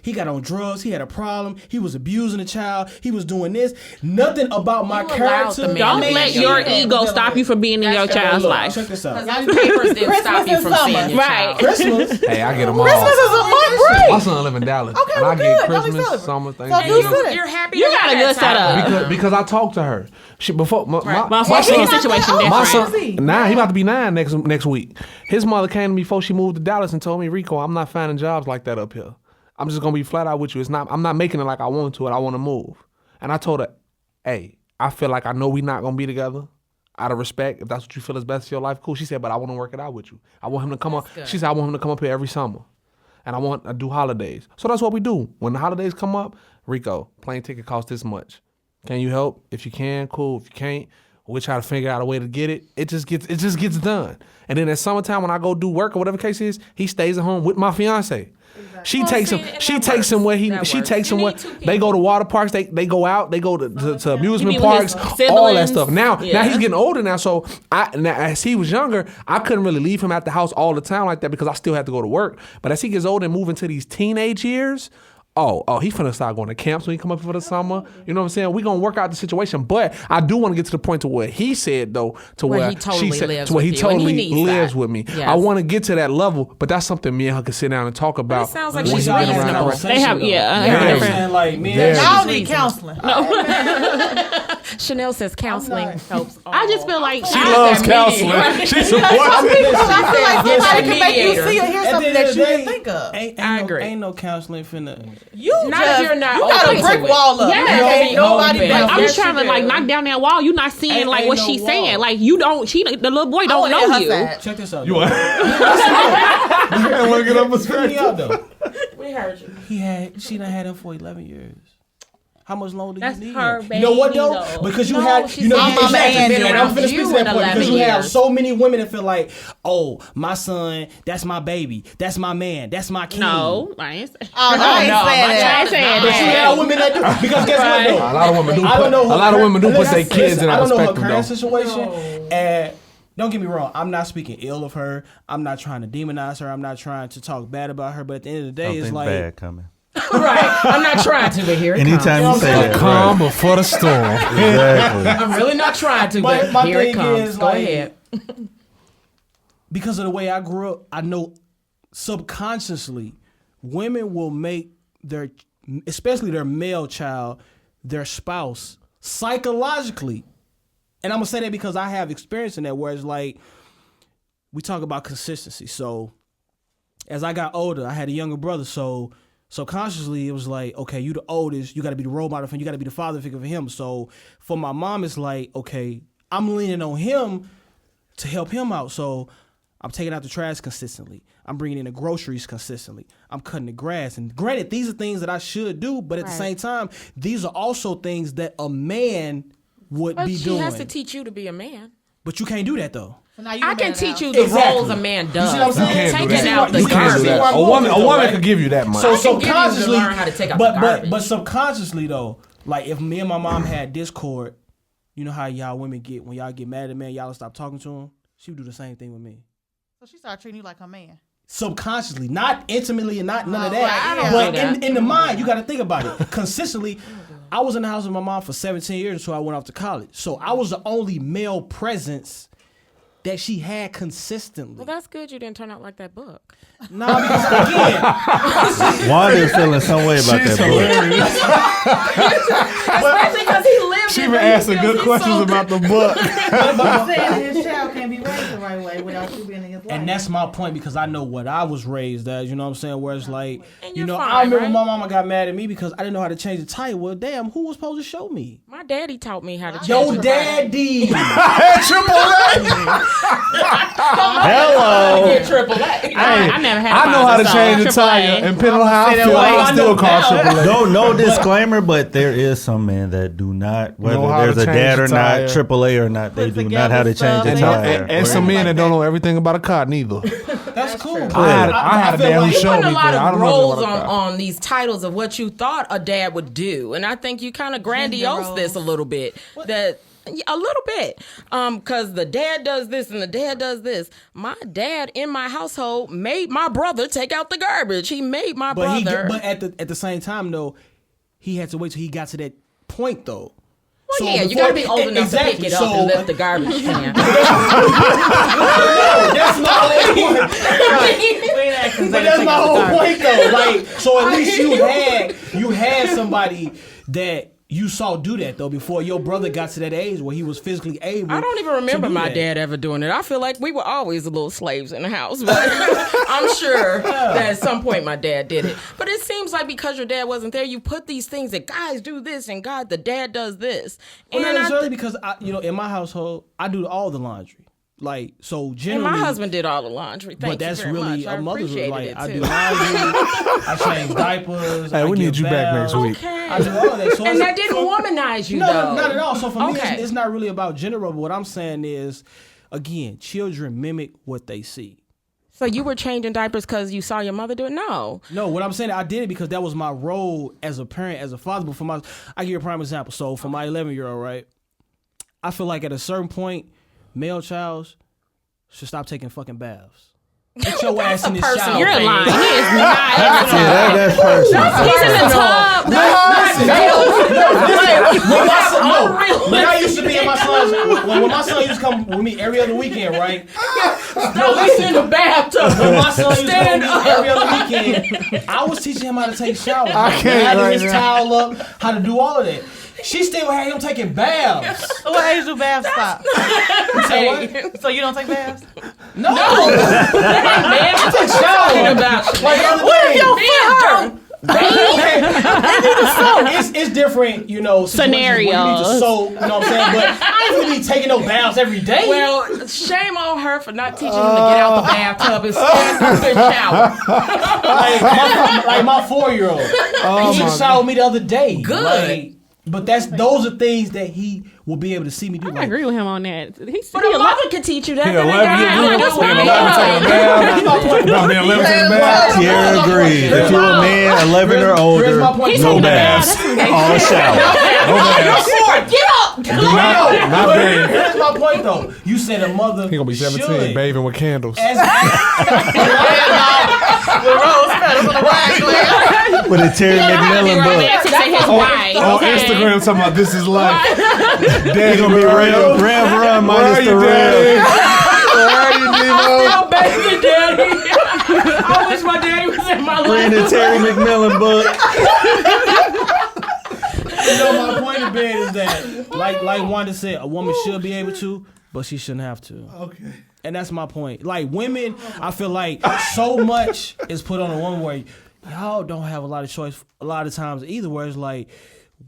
he got on drugs, he had a problem, he was abusing a child, he was doing this. Nothing about my You allowed character. the man Don't to let be your there. ego stop you from being in your child's Look, life. check this out. Because those papers didn't stop you and from summer. seeing your Right. child. Christmas. Hey, I get them all. Christmas is a month break. My son live in Dallas. Okay, and well, I get good. Don't be Christmas, celebrating. summer, So Thanksgiving. You're happy. You to got have a good that time. setup. Because I talked to her. She before my My son, situation my different. son, he about to be 9 next week. His mother came to me before she moved to Dallas and told me, Rico, I'm not finding jobs like that up here. I'm just gonna be flat out with you. I'm not making it like I want to, and I want to move. And I told her, hey, I feel like I know we not gonna be together. Out of respect, if that's what you feel is best for your life, cool. She said, but I want to work it out with you. I want him to come up. She said, I want him to come up here every summer, and I want to do holidays. So that's what we do. When the holidays come up, Rico, plane ticket costs this much. Can you help? If you can, cool. If you can't, we'll try to figure out a way to get it. It just gets done. And then at summertime when I go do work or whatever the case is, he stays at home with my fiance. She takes him. She takes him where he. She takes him where they go to water parks. They go out. They go to amusement You mean with parks. his All that siblings? stuff. Now Yeah. he's getting older now. So now, as he was younger, I couldn't really leave him at the house all the time like that because I still had to go to work. But as he gets older and move into these teenage years, he finna start going to camps when he come up for the summer. You know what I'm saying? We gonna work out the situation. But I do want to get to the point to where he said though, to Where where he totally she said, lives to where he with you, and he totally needs lives that. with me. Yes. I want to get to that level, but that's something me and her can sit down and talk about. it sounds like when she's he get reasonable. around her. They have, yeah, You know what I'm different. saying? Like, me Very. and Y'all that need counseling. Chanel says counseling helps. I just feel like She loves counseling. She supports it. I feel like Yes, somebody can make you mediator. see or hear At the something end that of you the didn't day, think of. I agree. Ain't no counseling finna. You Not if you're not you got open a to brick it. wall up. Yeah. You can't nobody Open. down. I'm Yes, trying you to like do. knock down that wall. You not seeing Ain't- like ain't what no she's wall. saying. Like you don't. The little boy I don't wanna know hear her you. side. Check this out. You though. want? I want to get up a Hear me out though. We heard you. She done had him for 11 years. How much longer do That's you need her him? You know what baby, though? though. Because you No, had, she you know, said exactly. Mama Angie. And I'm finna speak to You that in point because 11 you have years. so many women that feel like, oh, my son, that's my baby, that's my man, that's my king. No, I ain't. Oh, no, I ain't no, saying my that. I ain't saying But you that. have women that do. Because guess what though? A lot of women do. I don't know. A lot of women do put Listen, their kids in I that don't know her perspective current though. situation, and don't get me wrong. I'm not speaking ill of her. I'm not trying to demonize her. I'm not trying to talk bad about her. But at the end of the day, it's Something like bad coming. Right. I'm not trying to, but here it Anytime comes. you say that, Calm right. before the storm. Exactly. I'm really not trying to, My- but my here it thing comes. is, Go like, ahead. because of the way I grew up, I know subconsciously women will make their, especially their male child, their spouse psychologically. And I'm gonna say that because I have experience in that, where it's like we talk about consistency. So as I got older, I had a younger brother, so subconsciously it was like, okay, you the oldest, you got to be the role model for him, you got to be the father figure for him. So for my mom, it's like, okay, I'm leaning on him to help him out. So I'm taking out the trash consistently. I'm bringing in the groceries consistently. I'm cutting the grass. And granted, these are things that I should do, but at the same time, these are also things that a man would But be she doing. has to teach you to be a man. But you can't do that though. So now you I the can man teach now. you the Exactly. roles a man does. You see what I'm saying? You can't do Taking that. out the You can't do garbage. that. A woman can give you that much. So I can give you to subconsciously, learn how to take out but, the but garbage. but subconsciously though, like if me and my mom had discord, you know how y'all women get when y'all get mad at a man, y'all stop talking to him. She would do the same thing with me. So she started treating you like her man. Subconsciously, not intimately and not none of right, that. yeah. But I don't do in the mind, you got to think about it. Consistently, I was in the house with my mom for 17 years until I went off to college. So I was the only male presence that she had consistently. Well, that's good you didn't turn out like that book. Nah, because again, Wanda's feeling some way about that Especially because he lived She it, been but he asking feels good he's questions so about the book. Saying his child can't be raised the right way without you being in his life. and that's my point because I know what I was raised as, you know what I'm saying? Where it's like, And you you're know, fine, I remember right? my mama got mad at me because I didn't know how to change the tire. Well, damn, who was supposed to show me? My daddy taught me how to change Yo, the daddy. Hello. Get AAA. I never had. I know how to change the tire, and depending on how I feel, I still call AAA. No disclaimer, but there is some men that do not, Know whether how to there's a change dad the or tire. not, AAA or not, they do not how to change the And, tire. and some men that don't know everything about a car neither. That's cool. I had a feel dad who like- showed Putting me a lot that. I of don't know roles nothing about a car. on these titles of what you thought a dad would do, and I think you kind of grandiose roles. this a little bit. That a little bit, because the dad does this and the dad does this. My dad in my household made my brother take out the garbage. He made my But brother. but at the same time though, he had to wait till he got to that point though. well, So yeah, you before- gotta be old enough to pick exactly, it up so- and lift the garbage can. That's my whole point. But that's my whole point though. Like, so at least you had somebody that you saw do that though before your brother got to that age where he was physically able. I don't even remember to do my that. dad ever doing it. I feel like we were always the little slaves in the house, but I'm sure that at some point my dad did it. But it seems like because your dad wasn't there, you put these things that guys do this and the dad does this. Well, And not necessarily because in my household I do all the laundry. Like so and generally. my husband did all the laundry. Thank But that's you very really much. I a mother's appreciated like it I too. do laundry, I change diapers. Hey, I we give need you back next baths. week. Okay. I do all that. So And it's- that didn't womanize you, No, though. not at all. So for me, Okay. it's not really about gender role. But what I'm saying is, again, children mimic what they see. So you were changing diapers because you saw your mother do it? No. No, what I'm saying, I did it because that was my role as a parent, as a father. But I give you a prime example. So for my 11-year-old, right, I feel like at a certain point, male childs should stop taking fucking baths. Get your ass in the personal shower. You're thing. lying. He is not in the tub. Yeah, that's personal. He's in the tub. When I used to be at my son's, when my son used to come with me every other weekend, right? No, listen, in the bathtub. When my son used to come with me every other weekend, I was teaching him how to take showers. I can't how to right his now. towel up, how to do all of that. She still had him taking baths. What age do baths stop? Say what? So you don't take baths? No, I take showers. Like the other day. It's different, you know, situations where you need to Scenarios. soak, you know what I'm saying? But I ain't really taking no baths every day. Well, shame on her for not teaching him to get out the bathtub and stand up and shower. like my 4-year-old. He just showered me the other day. Good. Like, but those are things that he will be able to see me do. I agree with him on that. He's But a mother can teach you that. Yeah, That ain't 11 gotta years have old. nothing to do with Yeah, me. Tierra agrees. If you're a man 11 or older, Here's my point. no baths. All shower. Get up. Not bad. Here's my point, though. You said a mother He gonna be 17, should, bathing with candles. as With a Terry McMillan book. romantic to his wife. On okay? Instagram, talking about this is life. He gonna be Rev Run Where minus are the you, Daddy? Rev. Where are you, Devo? Oh, baby, daddy. I wish my daddy was in my life. Reading the Terry McMillan book. you know, my point of being is that, like Wanda said, a woman should be able to, but she shouldn't have to. Okay. And that's my point. Like women, I feel like so much is put on a woman where y'all don't have a lot of choice a lot of times either, where it's like,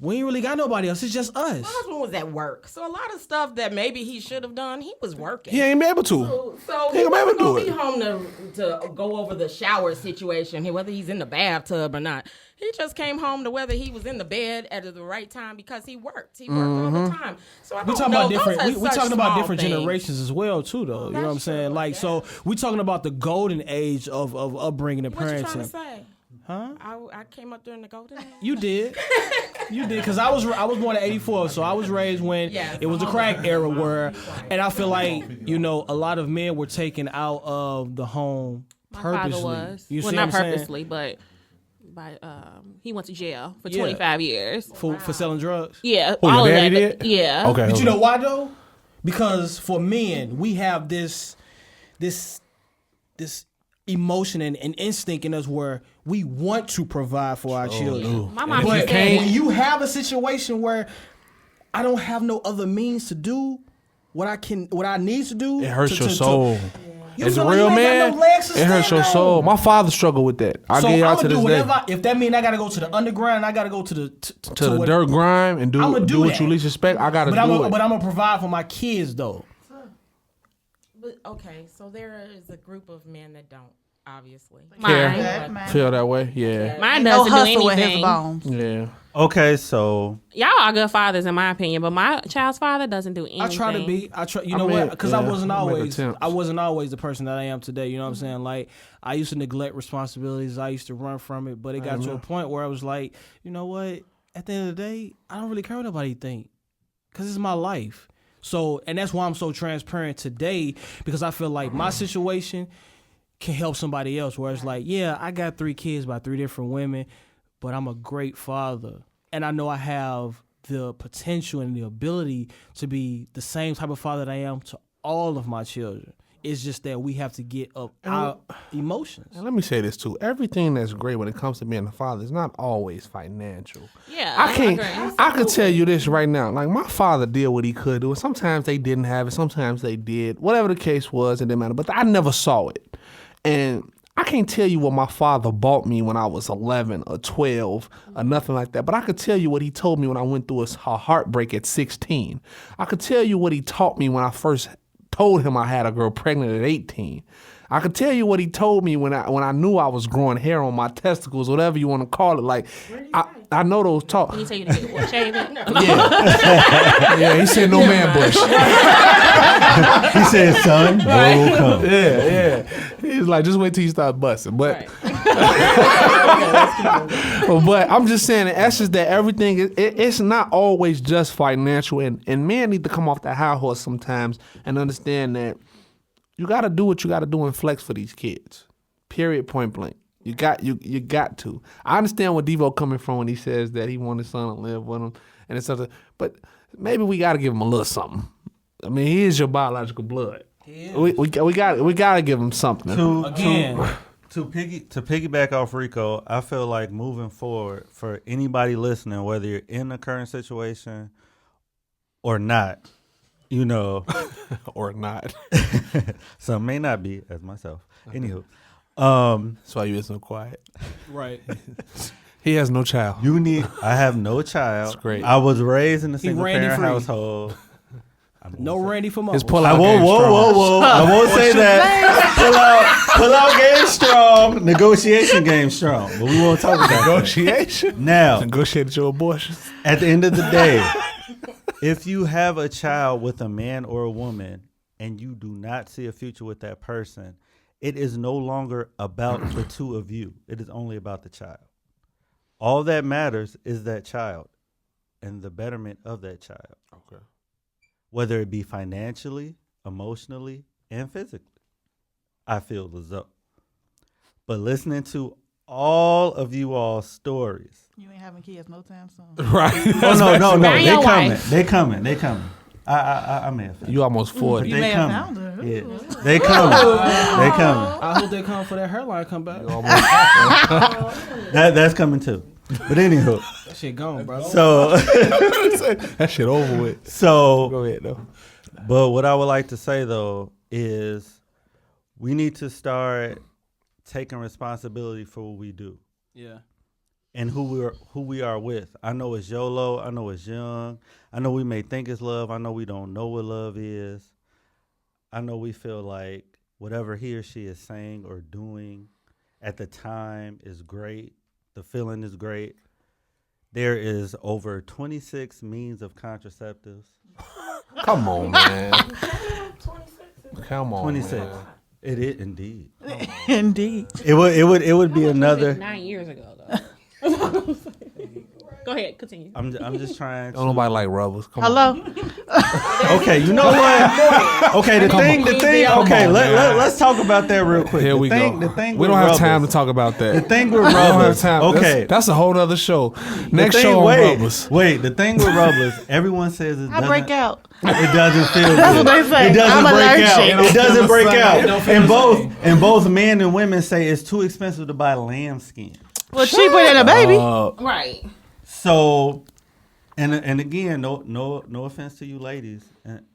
we ain't really got nobody else. It's just us. My husband was at work, so a lot of stuff that maybe he should have done, he was working. He ain't been able to. So He he gonna be able wasn't to gonna do be it. home to go over the shower situation, whether he's in the bathtub or not. He just came home to whether he was in the bed at the right time because he worked. He worked all the time. So I We don't talking know. about different. Those are We such talking about small different things. generations as well, too, though. You know what I'm That's saying? true, Like, yeah. so we talking about the golden age of upbringing and What you trying to parenting. say? Huh? I came up during the golden age. You did, because I was born in '84, so I was raised when Yes. it was the crack era, where, and I feel like a lot of men were taken out of the home My purposely. father was. You Well, see not what I'm saying? purposely, but he went to jail for Yeah. 25 years. For selling drugs. Yeah, Oh, your all of daddy that. did? Yeah. Okay. But you know why though? Because for men, we have this emotion and instinct in us where we want to provide for our children. My mom But used to say, when you have a situation where I don't have no other means to do what I need to do, It hurts to- your to- soul. you As a feel like real you ain't got man, no legs to it hurts stand your on. soul. My father struggled with that. I So get I'm out to gonna do this day. whatever. If that mean I gotta go to the underground, I gotta go to the To the what- dirt grind and I'ma do do what that. you least expect. I gotta But do it. I'm gonna provide for my kids though. But okay, so there is a group of men that don't, obviously. mine. Feel that way? Yeah. Mine No doesn't do hustle with his anything. bones. Yeah. Okay, so Y'all are good fathers in my opinion, but my child's father doesn't do anything. I try to be. I try. You I know mean, what? Because I yeah, wasn't I make always. attempts. I wasn't always the person that I am today. You know what I'm saying? Like I used to neglect responsibilities. I used to run from it. But it got to a point where I was like, you know what? At the end of the day, I don't really care what nobody think, because it's my life. So, and that's why I'm so transparent today, because I feel like my situation can help somebody else. Where it's like, yeah, I got 3 kids by 3 different women, but I'm a great father, and I know I have the potential and the ability to be the same type of father that I am to all of my children. It's just that we have to get up our emotions. And let me say this too. Everything that's great when it comes to being a father is not always financial. Yeah, I can't. agree. I can tell you this right now. Like my father did what he could do. And sometimes they didn't have it. Sometimes they did. Whatever the case was, it didn't matter. But I never saw it. And I can't tell you what my father bought me when I was 11 or 12 or nothing like that. But I could tell you what he told me when I went through a heartbreak at 16. I could tell you what he taught me when I first told him I had a girl pregnant at 18. I could tell you what he told me when I knew I was growing hair on my testicles, whatever you want to call it. Like I know those talk. He tell you to get what, shave it? Yeah. Yeah, he said no man bush. he said, "Son, roll come." Yeah. He's like, just wait till you start busting. But but I'm just saying, in essence, that everything it's not always just financial, and men need to come off the high horse sometimes and understand that You got to do what you got to do and flex for these kids. Period. Point blank. You got to. I understand where Devo coming from when he says that he want his son to live with him and it's something, but maybe we got to give him a little something. I mean, he is your biological blood. We got to give him something. To piggyback off Rico, I feel like moving forward for anybody listening, whether you're in the current situation or not, you know, or not. some may not be, as myself. Anywho, that's why you been so quiet. Right. He has no child. I have no child. That's great. I was raised in a single Randy parent free. household. No Randy from His us. pull-out game strong. Whoa. I won't say that. Pull out game strong. Negotiation game strong. But we won't talk about that. Negotiation? Now, Negotiated your abortion. at the end of the day, if you have a child with a man or a woman and you do not see a future with that person, it is no longer about the two of you. It is only about the child. All that matters is that child and the betterment of that child. Okay. Whether it be financially, emotionally, and physically, I feel as though. But listening to all of you all's stories. You ain't having kids no time soon. Right. Oh, no. Marry your wife. They coming. I may have found. You almost 40. You They may have coming. found her. Yeah. They coming. They coming. I hope they come for that hairline come back. That's coming too. But anywho, That shit gone, bro. so That shit over with. so Go ahead, though. but what I would like to say though is we need to start taking responsibility for what we do Yeah. and who we are with. I know it's YOLO. I know it's young. I know we may think it's love. I know we don't know what love is. I know we feel like whatever he or she is saying or doing at the time is great. The feeling is great. There is over 26 means of contraceptives. Come on, man. Come on, 26. man. It is indeed. Indeed. It would be another. 9 years ago, though. Go ahead, continue. I'm just trying to. Don't nobody like rubbers. Come on. Hello? Okay, you know what? Okay, the thing. Okay, on, let's talk about that real quick. Here we go. The thing We with don't have rubbers. time to talk about that. The thing with We don't have rubbers. time. Okay, That's a whole other show. Next the thing, show on wait, rubbers. Wait, the thing with rubbers, everyone says it I doesn't. break out. It doesn't feel good. That's what they say. It doesn't I'm break out. allergic. It doesn't break It out. don't feel And the both both men and women say it's too expensive to buy lamb skin. Well, cheaper than a baby. Right. So, and again, no offense to you ladies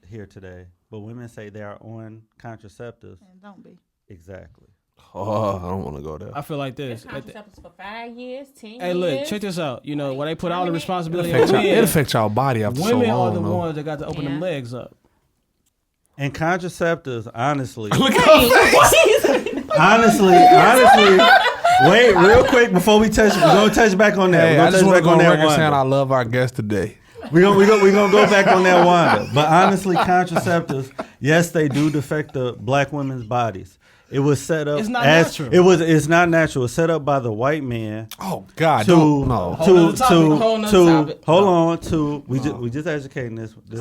here today, but women say they are on contraceptives. And don't be. Exactly. Oh, I don't want to go there. I feel like this. Contraceptives for 5 years, 10 years. Hey, look, check this out. You know, where they put all the responsibility It on men, affects y'all body after so women long. are the though. ones that got to open them legs up. And contraceptives, honestly, Honestly. wait, real quick before we touch, we're gonna touch back on that. Hey, We're I gonna just touch want to back go on on that record saying I Wanda. love our guest today. We're gonna go back on that Wanda. But honestly, contraceptives, yes, they do affect the black women's bodies. It was set up. It's not natural. It's not natural. It's set up by the white man. Oh God, To don't no. Whole nother topic. We just educating this one to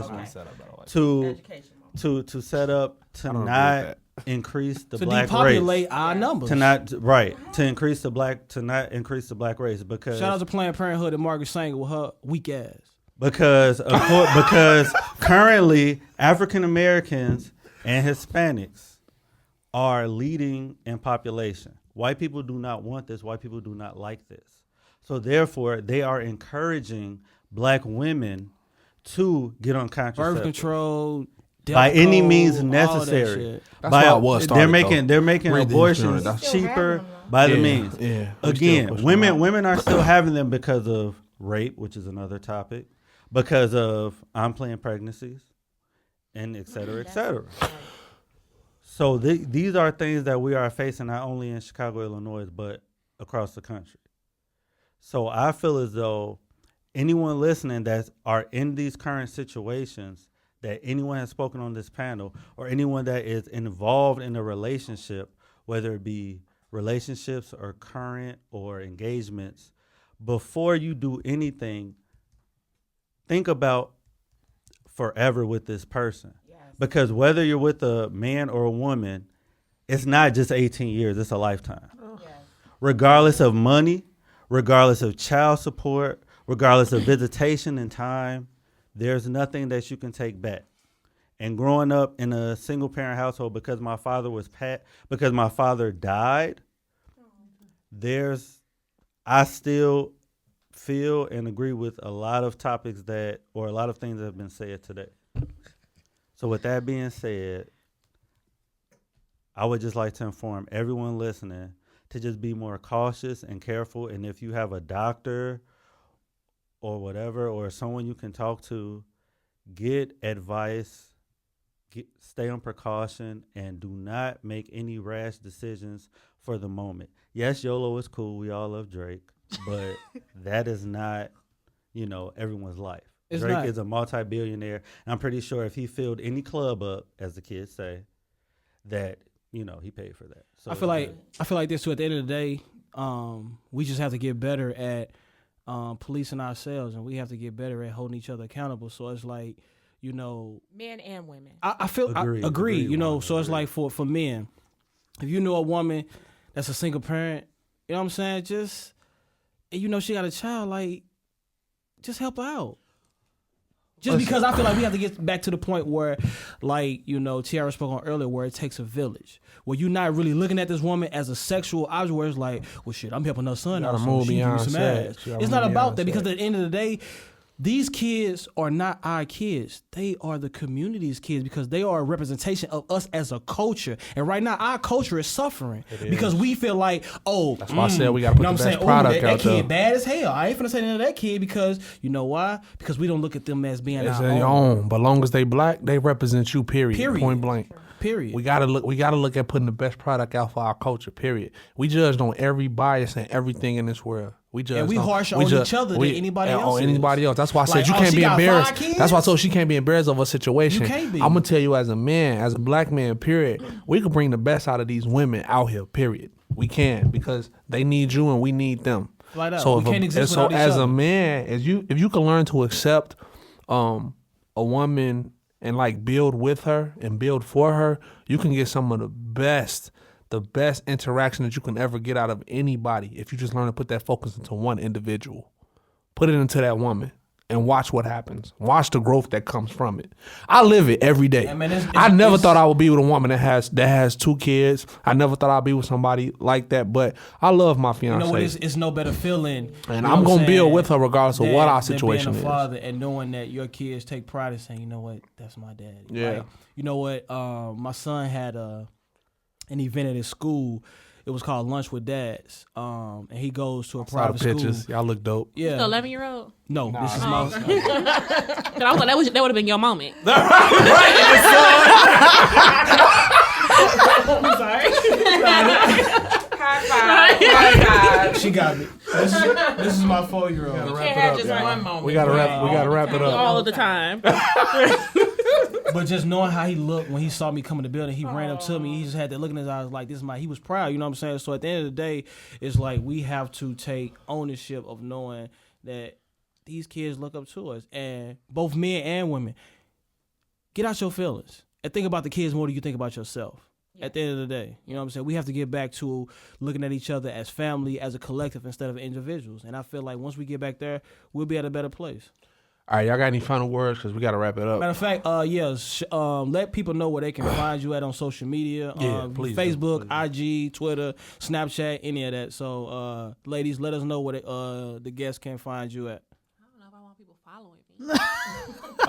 set up to don't agree not with increase the To black depopulate race. our numbers. To increase the black race because Shout out to Planned Parenthood and Margaret Sanger with her weak ass. because currently African Americans and Hispanics are leading in population. White people do not want this. White people do not like this. So therefore, they are encouraging black women to get on contraceptives Birth control. by any Delco, means all that necessary. shit. That's why I was started, they're making Read the abortions history. That's- cheaper by the Yeah, means. yeah. We still Again, push them out. women are still having them because of rape, which is another topic, because of unplanned pregnancies, and et cetera, et cetera. So these are things that we are facing not only in Chicago, Illinois, but across the country. So I feel as though anyone listening that are in these current situations, that anyone has spoken on this panel, or anyone that is involved in a relationship, whether it be relationships or current or engagements, before you do anything, think about forever with this person. Because whether you're with a man or a woman, it's not just 18 years, it's a lifetime. Regardless of money, regardless of child support, regardless of visitation and time, there's nothing that you can take back. And growing up in a single parent household, because my father died, I still feel and agree with a lot of topics a lot of things that have been said today. So with that being said, I would just like to inform everyone listening to just be more cautious and careful. And if you have a doctor or whatever, or someone you can talk to, get advice, stay on precaution, and do not make any rash decisions for the moment. Yes, YOLO is cool. We all love Drake, but that is not, everyone's life. Drake is a multi-billionaire. And I'm pretty sure if he filled any club up, as the kids say, that, he paid for that. So I feel like this too. At the end of the day, we just have to get better at policing ourselves, and we have to get better at holding each other accountable. So it's like, men and women. I agree. So it's like for men, if you know a woman that's a single parent, you know what I'm saying, just, she got a child, like, just help her out. Just because I feel like we have to get back to the point where, like, Tiara spoke on earlier, where it takes a village. Where you're not really looking at this woman as a sexual object, where it's like, well, shit, I'm helping her son out, so she give me some ass. It's not about that, because at the end of the day, these kids are not our kids. They are the community's kids, because they are a representation of us as a culture. And right now, our culture is suffering because we feel like, that's why I said we got to put the best product out there. That kid bad as hell. I ain't finna say nothing to that kid, because you know why? Because we don't look at them as being our own. But long as they black, they represent you. Period. Point blank. Period. We gotta look at putting the best product out for our culture. Period. We judged on every bias and everything in this world. We harsh on each other than anybody else. Anybody else. That's why I said you can't be embarrassed. That's why I told she can't be embarrassed of a situation. You can't be. I'm gonna tell you, as a man, as a black man, period, we can bring the best out of these women out here. Period. We can, because they need you and we need them. So we can't exist without each other. A man, if you can learn to accept a woman and like build with her and build for her, you can get some of the best interaction that you can ever get out of anybody if you just learn to put that focus into one individual. Put it into that woman and watch what happens. Watch the growth that comes from it. I live it every day. I never thought I would be with a woman that has 2 kids. I never thought I'd be with somebody like that, but I love my fiance. It's no better feeling. And I'm going to build with her regardless of what our situation being is. A father and knowing that your kids take pride in saying, you know what, that's my daddy. Yeah. Like, you know what, my son had an event at his school. It was called Lunch with Dads. And he goes to a private school. Pictures. Y'all look dope. Yeah. The 11-year-old? No, this is my. Because I was like, that would have been your moment. I'm sorry. High five. She got me. This is my 4-year-old. You can't have just one moment. We gotta wrap it up. All of the time. But just knowing how he looked when he saw me come in the building, he ran up to me. He just had that look in his eyes like, he was proud, you know what I'm saying? So at the end of the day, it's like we have to take ownership of knowing that these kids look up to us. And both men and women, get out your feelings and think about the kids more than you think about yourself. At the end of the day, you know what I'm saying? We have to get back to looking at each other as family, as a collective, instead of individuals. And I feel like once we get back there, we'll be at a better place. All right, y'all got any final words? Because we got to wrap it up. Matter of fact, let people know where they can find you at on social media. Please. Facebook, IG, Twitter, Snapchat, any of that. So, ladies, let us know where the guests can find you at. I don't know if I want people following me.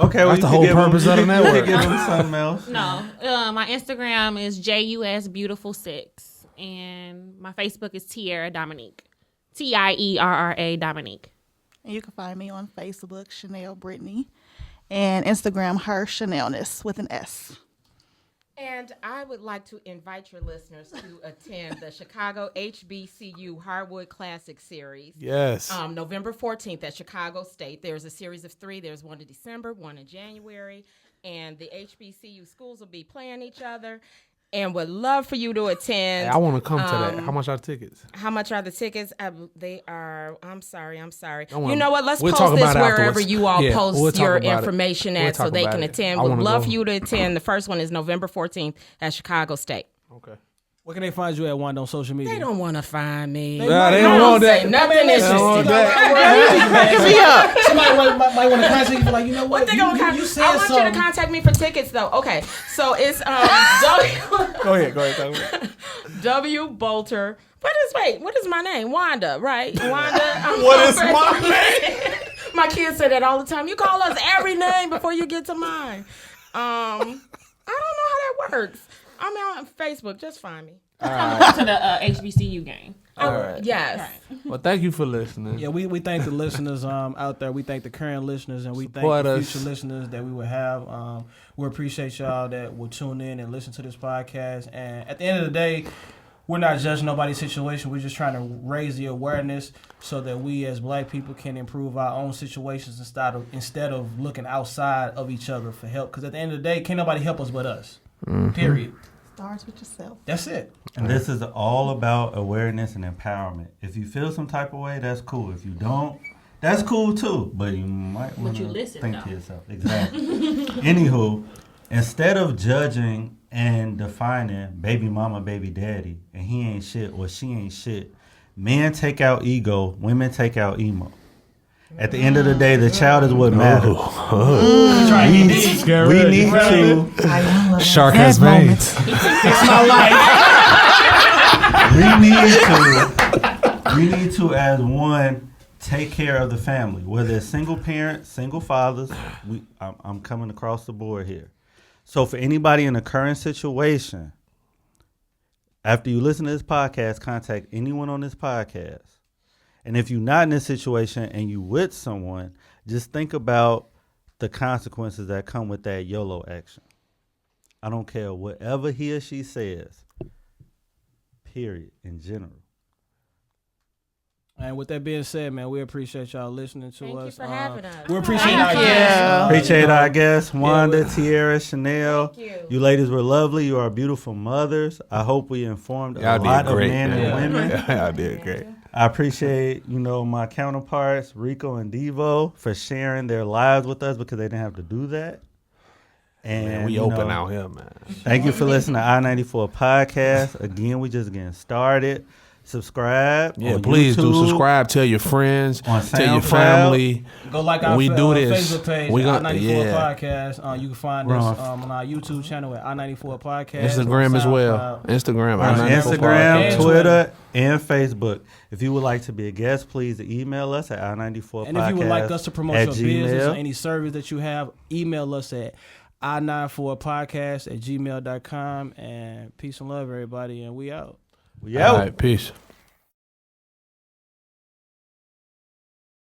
Okay, well, that's the whole purpose of the network. Give them something else. No, my Instagram is JUSBeautiful6, and my Facebook is Tierra Dominique, TIERRA Dominique. And you can find me on Facebook, Chanel Brittany, and Instagram, her Chanelness with an S. And I would like to invite your listeners to attend the Chicago HBCU Hardwood Classic Series. Yes. November 14th at Chicago State. There's a series of 3. There's one in December, one in January. And the HBCU schools will be playing each other. and would love for you to attend. Hey, I want to come to that. How much are the tickets? How much are the tickets? They are. I'm sorry. Don't worry. You know what? Let's We'll post talk this about it wherever afterwards. you all Yeah, post we'll talk your about it. information We'll at, so talk they about can it. attend. I Would wanna love go. for you to attend. The first one is November 14th at Chicago State. Okay. Where can they find you at, Wanda, on social media? They don't want to find me. Nah, they I don't want say that. nothing They don't interesting. want that. Somebody might want to contact you for, like, you know what? What they gonna You I said want you something. to contact me for tickets though. Okay, so it's Go ahead. Talk about it. W Bolter. What is my name? Wanda, right? Wanda. What is my name? My kids say that all the time. You call us every name before you get to mine. I don't know how that works. I'm on Facebook. Just find me. Come to the HBCU game. All right. Yes. Well, thank you for listening. Yeah, we thank the listeners out there. We thank the current listeners, and we Support thank the us. future listeners that we will have. We appreciate y'all that will tune in and listen to this podcast. And at the end of the day, we're not judging nobody's situation. We're just trying to raise the awareness so that we as Black people can improve our own situations instead of looking outside of each other for help. Because at the end of the day, can't nobody help us but us. Period. Starts with yourself. That's it. And this is all about awareness and empowerment. If you feel some type of way, that's cool. If you don't, that's cool too. But you might want to you listen, think though. to yourself. Exactly. Anywho, instead of judging and defining baby mama, baby daddy, and he ain't shit or she ain't shit, men take out ego, women take out emo. At the end of the day, the child is what matters. We need to. Shark has veins. We need to, as one, take care of the family. Whether it's single parents, single fathers, I'm coming across the board here. So for anybody in a current situation, after you listen to this podcast, contact anyone on this podcast. And if you're not in this situation and you with someone, just think about the consequences that come with that YOLO action. I don't care whatever he or she says, period, in general. And with that being said, man, we appreciate y'all listening to Thank you us. for having us. We appreciate our guests. Appreciate our guests, Wanda, Tierra, Chanel. Thank you. ladies were lovely. You are beautiful mothers. I hope we informed Y'all a lot did great. of men and women. Y'all did great. I appreciate, my counterparts, Rico and Devo, for sharing their lives with us because they didn't have to do that. And Man, we open out here, man. Thank you for listening to I94 Podcast. Again, we just getting started. Subscribe. Yeah, on please do YouTube, subscribe. Tell your friends. on Tell your SoundCloud. family. Go like our We do this. Facebook page, We gon- I94 yeah. Podcast. You can find We're us on- on our YouTube channel at I94 Podcast. Instagram on as well. SoundCloud. Instagram. We're on I94 Instagram, Podcast. Twitter, and Facebook. If you would like to be a guest, please email us at I94 And if you would like us to promote at your business or Gmail. any service that you have, email us at I94podcast@gmail.com. And peace and love, everybody. And we out. We out. All right, peace.